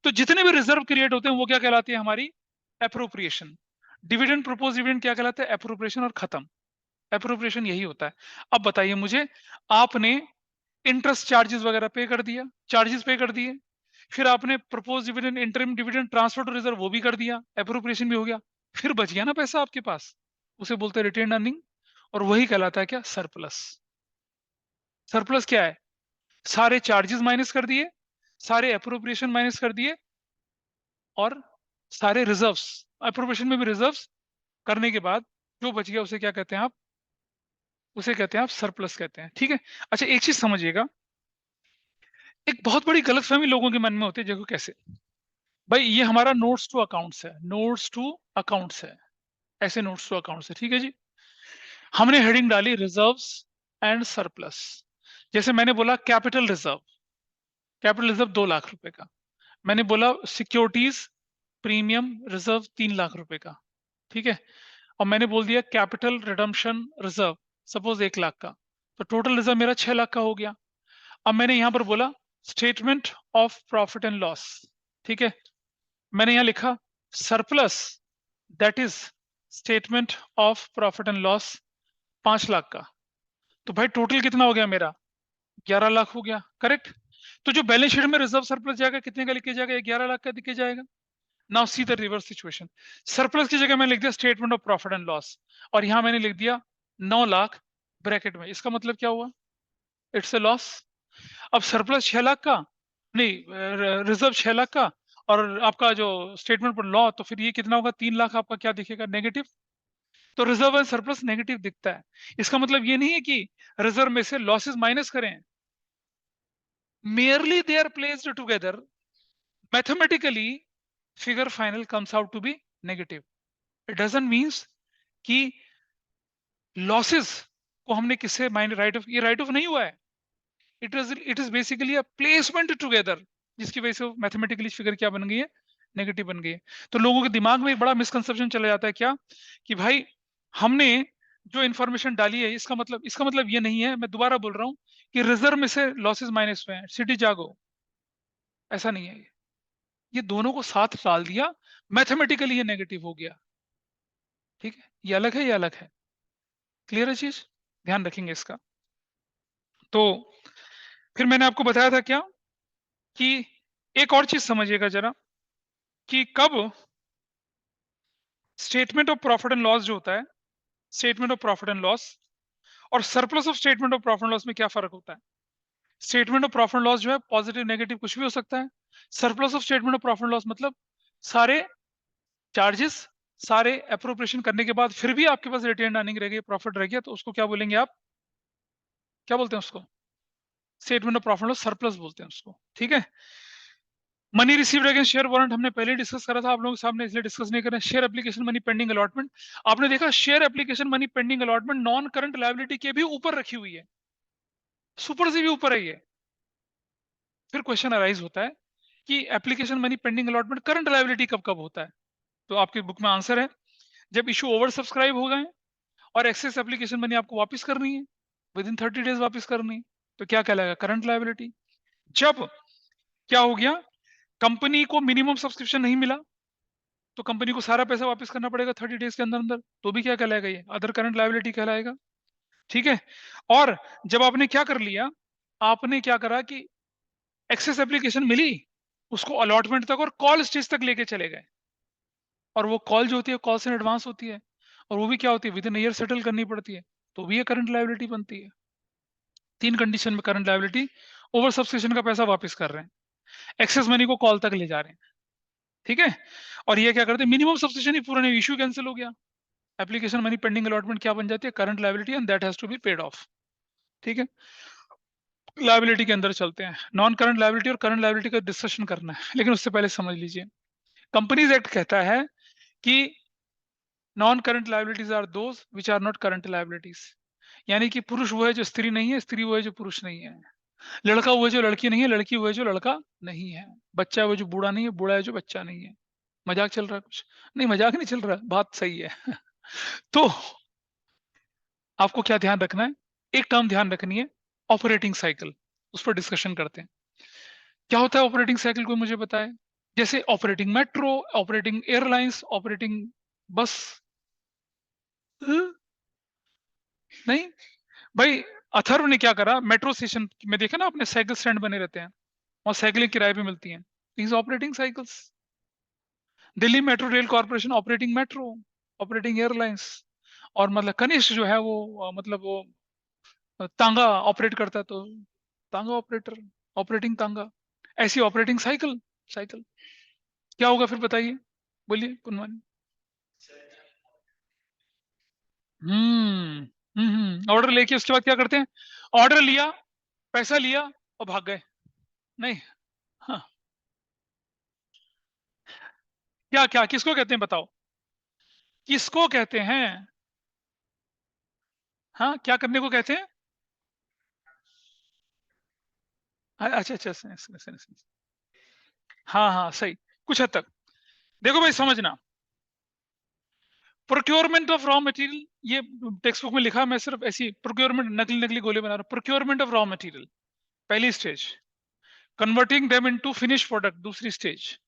तो जितने भी रिजर्व क्रिएट होते हैं वो क्या कहलाती है? हमारी एप्रोप्रिएशन। डिविडेंड प्रपोज डिविडेंड क्या कहलाता है? एप्रोप्रिएशन, और खत्म। एप्रोप्रिएशन यही होता है। अब बताइए मुझे, आपने इंटरेस्ट चार्जेस वगैरह पे कर दिया, चार्जेस पे कर दिए, फिर आपने propose dividend, interim dividend, transfer to reserve वो भी कर दिया, एप्रोप्रिएशन भी हो गया, फिर बच गया ना पैसा आपके पास, उसे बोलते हैं रिटेन अर्निंग, और वही कहलाता है क्या? सरप्लस। सरप्लस क्या है? सारे चार्जेस माइनस कर दिए, सारे एप्रोप्रिएशन माइनस कर दिए, और सारे रिजर्व्स, एप्रोप्रिएशन में भी रिजर्व्स करने के बाद जो बच गया उसे क्या कहते हैं आप? उसे कहते हैं आप सरप्लस कहते हैं। ठीक है। अच्छा, एक चीज समझिएगा, एक बहुत बड़ी गलतफहमी लोगों के मन में होती है, देखो कैसे। भाई ये हमारा नोट्स टू अकाउंट्स है, नोट्स टू अकाउंट्स है, ऐसे नोट्स टू अकाउंट्स है, ठीक है जी। हमने हेडिंग डाली रिजर्व्स एंड सरप्लस। जैसे मैंने बोला capital reserve, capital reserve 2 lakh रुपए का। मैंने बोला सिक्योरिटीज प्रीमियम रिजर्व 3 लाख रुपए का, ठीक है। और मैंने बोल दिया capital redemption reserve suppose 1 lakh का, तो टोटल रिजर्व मेरा 6 लाख का हो गया। अब मैंने यहां पर बोला statement of profit and loss, ठीक है। मैंने यहां लिखा surplus, that is statement of profit and loss 5 lakh का। तो भाई टोटल कितना हो गया मेरा? 11 लाख हो गया, करेक्ट। तो जो बैलेंस शीट में रिजर्व सरप्लस जाएगा कितने का लिखे जाएगा? 11 लाख का लिखे जाएगा। Now see the reverse situation, surplus की जगह मैंने लिख दिया statement of profit and loss, और यहां मैंने लिख दिया 9 लाख ब्रैकेट में। इसका मतलब क्या हुआ? It's a loss. अब सरप्लस 6 लाख का, नहीं रिजर्व 6 लाख का, और आपका जो स्टेटमेंट पर लॉ, तो फिर ये कितना होगा? 3 लाख आपका क्या दिखेगा? नेगेटिव। तो रिजर्व एंड सरप्लस नेगेटिव दिखता है। इसका मतलब ये नहीं है कि रिजर्व में से लॉसेस माइनस करें, merely they are placed together, mathematically figure final comes out to be negative. It doesn't means कि लॉसेस को हमने किससे माइनस, राइट ऑफ, ये राइट ऑफ नहीं हुआ है, it is basically a placement together, जिसकी वजह से मैथमेटिकली फिगर क्या बन गई है? नेगेटिव बन गई है। तो लोगों के दिमाग में एक बड़ा मिसकंसेप्शन चला जाता है क्या, कि भाई हमने जो इंफॉर्मेशन डाली है इसका मतलब ये नहीं है, मैं दोबारा बोल रहा हूं, कि रिजर्व में से लॉसेस माइनस हुए हैं, सिटी जागो, ऐसा नहीं है। ये दोनों को साथ डाल दिया, मैथमेटिकली ये नेगेटिव हो गया। ठीक है, ये अलग है, ये अलग है। क्लियर है चीज? ध्यान रखेंगे इसका। तो फिर मैंने आपको बताया था क्या, कि एक और चीज समझिएगा जरा, कि कब statement of profit and loss जो होता है, statement of profit and loss और surplus of statement of profit and loss में क्या फर्क होता है? Statement of profit and loss जो है पॉजिटिव नेगेटिव कुछ भी हो सकता है। Surplus of statement of profit and loss मतलब सारे चार्जेस, सारे अप्रोप्रिएशन करने के बाद फिर भी आपके पास रिटेन अर्निंग रह गई, प्रॉफिट रह गया, तो उसको क्या बोलेंगे आप? क्या बोलते हैं उसको? स्टेटमेंट ऑफ प्रॉफिट सरप्लस बोलते हैं उसको, ठीक है। Money received against share warrant हमने पहले डिस्कस करा था आप लोगों के सामने, इसलिए डिस्कस नहीं करें। Share application money pending allotment, आपने देखा share application money pending allotment non current liability के भी ऊपर रखी हुई है, सुपर से भी ऊपर है ये। फिर क्वेश्चन अराइज होता है कि application money pending allotment current liability कब कब होता है? तो आपकी बुक में आंसर है, जब इशू ओवर सब्सक्राइब हो गए और एक्सेस एप्लीकेशन मनी आपको वापस करनी है, विद इन 30 डेज वापस करनी है, तो क्या कहलाएगा? Current liability. जब क्या हो गया, कंपनी को मिनिमम सब्सक्रिप्शन नहीं मिला, तो कंपनी को सारा पैसा वापस करना पड़ेगा 30 डेज के अंदर अंदर, तो भी क्या कहलाएगा? ये अदर करंट लायबिलिटी कहलाएगा, ठीक है। और जब आपने क्या कर लिया, आपने क्या करा कि एक्सेस एप्लीकेशन मिली, उसको अलॉटमेंट तक और कॉल स्टेज तक लेके चले गए, और वो कॉल जो होती है कॉल से एडवांस होती है, और वो भी क्या होती है? विद इन ईयर सेटल करनी पड़ती है, तो भी ये करंट लायबिलिटी बनती है। 3 कंडीशन में करंट लायबिलिटी, ओवर सब्सक्रिप्शन का पैसा वापस कर रहे हैं, एक्सेस मनी को कॉल तक ले जा रहे हैं, ठीक है। और ये क्या करते हैं? मिनिमम सब्सक्रिप्शन ही पूरा नहीं, इशू कैंसिल हो गया, एप्लीकेशन मनी पेंडिंग अलॉटमेंट क्या बन जाती है? Current liability, and that has to be paid off, ठीक है। लायबिलिटी के अंदर चलते हैं, नॉन करंट लायबिलिटी और करंट लायबिलिटी का डिस्कशन करना है, लेकिन उससे पहले समझ लीजिए, कंपनीज एक्ट कहता है कि non current liabilities are those which are not current liabilities, यानी कि पुरुष वो है जो स्त्री नहीं है, स्त्री वो है जो पुरुष नहीं है, लड़का वो है जो लड़की नहीं है, लड़की वो है जो लड़का नहीं है, बच्चा वो जो बूढ़ा नहीं है, बूढ़ा है जो बच्चा नहीं है। मजाक चल रहा है कुछ? नहीं, मजाक नहीं चल रहा, बात सही है। तो आपको क्या ध्यान रखना है? एक टर्म ध्यान रखनी है, ऑपरेटिंग साइकिल, उस पर डिस्कशन करते हैं। क्या होता है ऑपरेटिंग साइकिल, कोई मुझे बताए? जैसे operating metro, operating airlines, operating बस। नहीं भाई, अथर्व ने क्या करा, मेट्रो स्टेशन में देखा ना आपने, साइकिल स्टैंड बने रहते हैं और साइकिलें किराए पे मिलती हैं, these operating cycles. Delhi metro rail corporation operating metro, operating airlines, और मतलब कनिष्क जो है वो मतलब वो तांगा ऑपरेट करता है, तो तांगा ऑपरेटर, ऑपरेटिंग तांगा, ऐसी ऑपरेटिंग साइकिल, साइकिल। क्या होगा फिर बताइए, बोलिए कुनवानी। ऑर्डर लेके उसके बाद क्या करते हैं? ऑर्डर लिया, पैसा लिया और भाग गए, नहीं। हाँ, क्या क्या किसको कहते हैं बताओ, किसको कहते हैं? हाँ, क्या करने को कहते हैं? अच्छा अच्छा, हाँ हाँ सही, कुछ हद तक। देखो भाई समझना, प्रोक्योरमेंट ऑफ रॉ मटेरियल, ये टेक्स्ट बुक में लिखा, मैं सिर्फ ऐसी प्रोक्योरमेंट नकली नकली गोले बना रहा हूँ। प्रोक्योरमेंट ऑफ रॉ मटेरियल पहली stage, converting them into finish product दूसरी stage,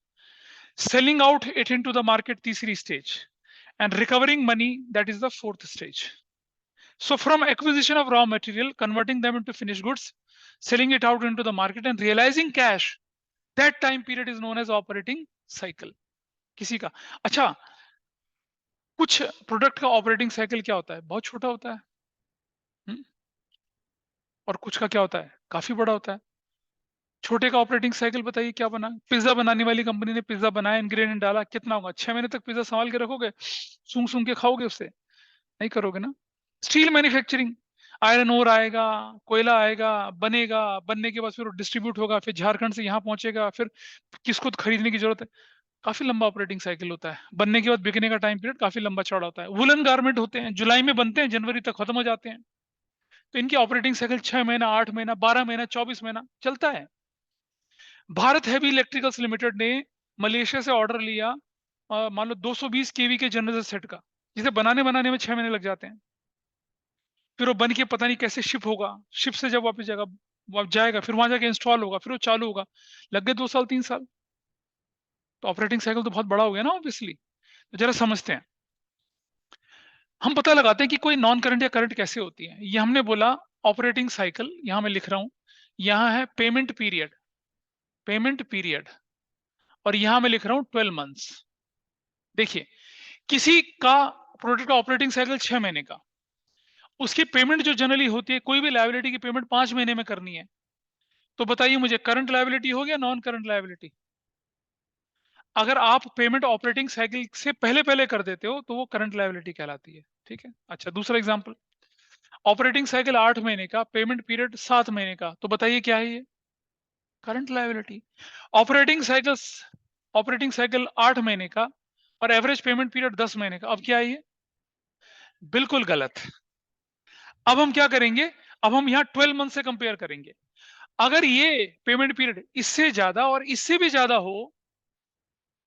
selling out it into the market तीसरी stage, and recovering money that is the fourth stage. So from acquisition of raw material, converting them into finished goods, selling it out into the market and realizing cash, that time period is known as operating cycle किसी का। अच्छा, कुछ product का operating cycle क्या होता है? बहुत छोटा होता है, हुँ? और कुछ का क्या होता है? काफी बड़ा होता है। छोटे का ऑपरेटिंग साइकिल बताइए क्या बना? पिज्जा बनाने वाली कंपनी ने पिज्जा बनाया, इंग्रेडिएंट डाला, कितना होगा? 6 महीने तक पिज्जा संभाल के रखोगे? सूंघ-सूंघ के खाओगे उससे? नहीं करोगे ना। स्टील मैन्युफैक्चरिंग, आयरन ओर आएगा, कोयला आएगा, बनेगा, बनने के बाद फिर वो डिस्ट्रीब्यूट होगा, फिर झारखंड से यहाँ पहुंचेगा, फिर किसको तो खरीदने की जरूरत है, काफी लंबा ऑपरेटिंग साइकिल होता है। बनने के बाद बिकने का टाइम पीरियड काफी लंबा चौड़ा होता है। वुलन गारमेंट होते हैं, जुलाई में बनते हैं, जनवरी तक खत्म हो जाते हैं, तो इनकी ऑपरेटिंग साइकिल 6 महीना, 8 महीना, 12 महीना, 24 महीना चलता है। भारत हैवी इलेक्ट्रिकल्स लिमिटेड ने मलेशिया से ऑर्डर लिया, मान लो 220 केवी के जनरेटर सेट का, जिसे बनाने बनाने में 6 महीने लग जाते हैं। फिर वो बन के पता नहीं कैसे शिप होगा, शिप से जब वापस जाएगा, जाएगा फिर वहां जाके इंस्टॉल होगा, फिर वो चालू होगा, लग गए 2 साल 3 साल। तो ऑपरेटिंग साइकिल तो बहुत बड़ा हो गया ना ऑब्वियसली। तो जरा समझते हैं, हम पता लगाते हैं कि कोई नॉन करंट या करंट कैसे होती है। ये हमने बोला ऑपरेटिंग साइकिल, यहां मैं लिख रहा हूं, यहां है पेमेंट पीरियड, पेमेंट पीरियड, और यहां मैं लिख रहा हूं 12 मंथ्स। देखिए, किसी का प्रोडक्ट का ऑपरेटिंग साइकिल 6 महीने का, उसकी पेमेंट जो जनरली होती है, कोई भी लायबिलिटी की पेमेंट 5 महीने में करनी है, तो बताइए मुझे करंट लायबिलिटी हो गया नॉन करंट लायबिलिटी? अगर आप पेमेंट ऑपरेटिंग साइकिल से पहले पहले कर देते हो तो वो करंट लायबिलिटी कहलाती है, ठीक है। अच्छा, दूसरा एग्जांपल, ऑपरेटिंग साइकिल 8 महीने का, पेमेंट पीरियड 7 महीने का, तो बताइए क्या है ये? Current liability. ऑपरेटिंग साइकिल 8 महीने का और एवरेज पेमेंट पीरियड 10 महीने का, अब क्या है ये? बिल्कुल गलत। अब हम क्या करेंगे? अब हम यहाँ 12 मंथ से कंपेयर करेंगे। अगर ये पेमेंट पीरियड इससे ज्यादा और इससे भी ज्यादा हो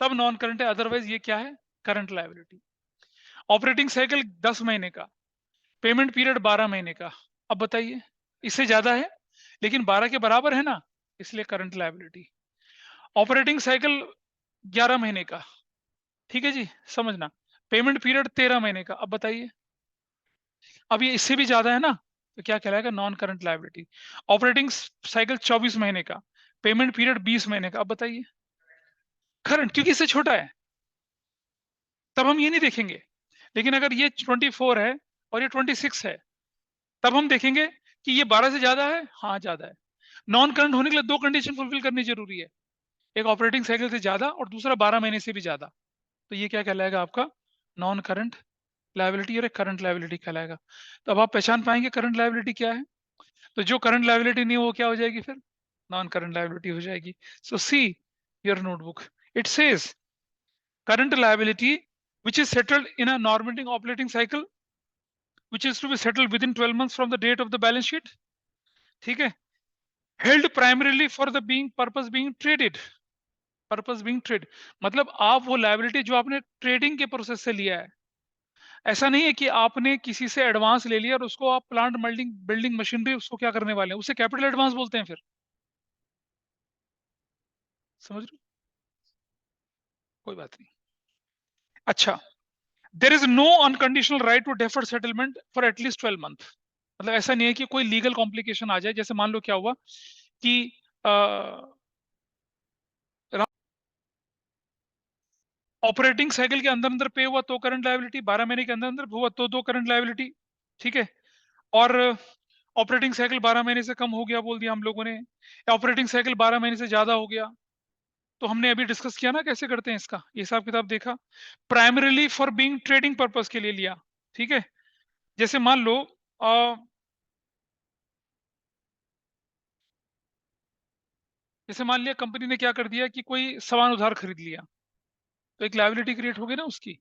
तब नॉन करंट है, अदरवाइज ये क्या है? Current liability. ऑपरेटिंग साइकिल 10 महीने का, पेमेंट पीरियड 12 महीने का, अब बताइए इससे ज्यादा है लेकिन 12 के बराबर है ना, इसलिए करंट लायबिलिटी। ऑपरेटिंग साइकिल 11 महीने का, ठीक है जी, समझना, पेमेंट पीरियड 13 महीने का, अब बताइए, अब ये इससे भी ज्यादा है ना, तो क्या कहलाएगा? Non current liability. Operating cycle 24 महीने का, पेमेंट पीरियड 20 महीने का, अब बताइए करंट, क्योंकि इससे छोटा है, तब हम ये नहीं देखेंगे। लेकिन अगर ये 24 है और ये 26 है, तब हम देखेंगे कि ये 12 से ज्यादा है, हाँ ज्यादा है। नॉन करंट होने के लिए 2 कंडीशन फुलफिल करनी जरूरी है, एक ऑपरेटिंग साइकिल से ज्यादा और दूसरा 12 महीने से भी ज्यादा। तो ये क्या कहलाएगा आपका? नॉन करंट लायबिलिटी और एक करंट लायबिलिटी कहलाएगा। तो अब आप पहचान पाएंगे करंट लायबिलिटी क्या है। तो जो करंट लायबिलिटी नहीं वो क्या हो जाएगी फिर? नॉन करंट लायबिलिटी हो जाएगी। So see your notebook, it says current liability which is settled in a normative operating cycle which is to be settled within 12 months from the date of the balance sheet, ठीक है, held primarily for the being purpose being traded, purpose being trade, मतलब आप वो liability जो आपने trading के process से लिया है, ऐसा नहीं है कि आपने किसी से एडवांस ले लिया और उसको आप प्लांट बिल्डिंग बिल्डिंग मशीनरी उसको क्या करने वाले हैं, उसे कैपिटल एडवांस बोलते हैं फिर, समझ रहे हो? कोई बात नहीं। अच्छा, there is no unconditional right to deferred settlement for at least 12 month, मतलब ऐसा नहीं है कि कोई लीगल कॉम्प्लिकेशन आ जाए, जैसे मान लो क्या हुआ कि ऑपरेटिंग साइकिल के अंदर अंदर पे हुआ तो करंट लायबिलिटी, 12 महीने के अंदर अंदर हुआ तो दो करंट लायबिलिटी, ठीक है। और ऑपरेटिंग साइकिल 12 महीने से कम हो गया बोल दिया हम लोगों ने, ऑपरेटिंग साइकिल 12 महीने से ज्यादा हो गया, तो हमने अभी डिस्कस किया ना कैसे करते हैं इसका, ये हिसाब किताब देखा, primarily for being trading purpose के लिए लिया, ठीक है। जैसे मान लो जैसे मान लिया कंपनी ने क्या कर दिया कि कोई सामान उधार खरीद लिया, तो एक लायबिलिटी क्रिएट हो गई ना उसकी,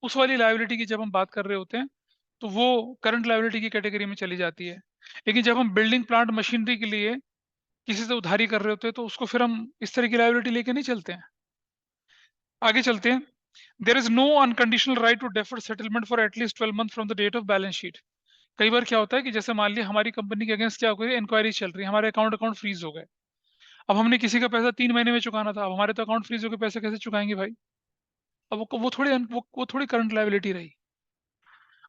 उस वाली लायबिलिटी की जब हम बात कर रहे होते हैं तो वो करंट लायबिलिटी की कैटेगरी में चली जाती है। लेकिन जब हम बिल्डिंग प्लांट मशीनरी के लिए किसी से उधारी कर रहे होते हैं तो उसको फिर हम इस तरह की लायबिलिटी लेके नहीं चलते हैं। आगे चलते हैं। There is no unconditional right to defer settlement for at least 12 month from the date of balance sheet. कई बार क्या होता है कि जैसे मान लिया हमारी कंपनी के अगेंस्ट क्या हो गई, इंक्वायरी चल रही है, हमारे अकाउंट फ्रीज हो गए, अब हमने किसी का पैसा 3 महीने में चुकाना था, अब हमारे तो अकाउंट फ्रीज हो गए, पैसे कैसे चुकाएंगे भाई? अब वो थोड़ी करंट लायबिलिटी रही,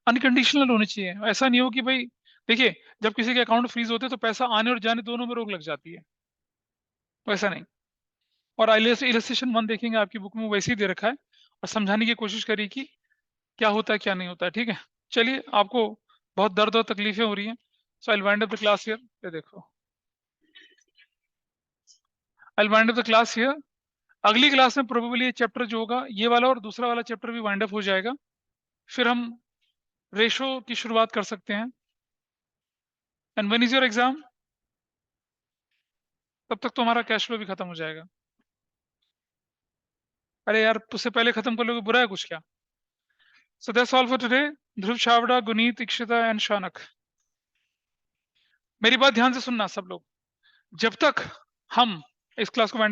अनकंडीशनल होनी चाहिए। ऐसा नहीं हो कि भाई देखिए, जब किसी के अकाउंट फ्रीज होते हैं तो पैसा आने और जाने दोनों में रोक लग जाती है, वैसा नहीं। और इलस्ट्रेशन 1 देखेंगे आपकी बुक में, वैसे ही दे रखा है और समझाने की कोशिश करी कि क्या होता है क्या नहीं होता है, ठीक है। चलिए, आपको बहुत दर्द और तकलीफें हो रही हैं, so I will wind up the class here. ये देखो, I will wind up the class here. अगली क्लास में प्रोबेबली ये चैप्टर जो होगा ये वाला और दूसरा वाला चैप्टर भी वाइंड अप हो जाएगा, फिर हम रेशो की शुरुआत कर सकते हैं। And when is your exam? तब तक तो हमारा कैश फ्लो भी खत्म हो जाएगा। अरे यार, उससे पहले खत्म कर लोगे, बुरा है कुछ क्या? So that's all for today. Dhruv छावड़ा, गुनीत, इक्षिता एंड शानक, मेरी बात ध्यान से सुनना सब लोग। जब तक हम इस क्लास को वाइंड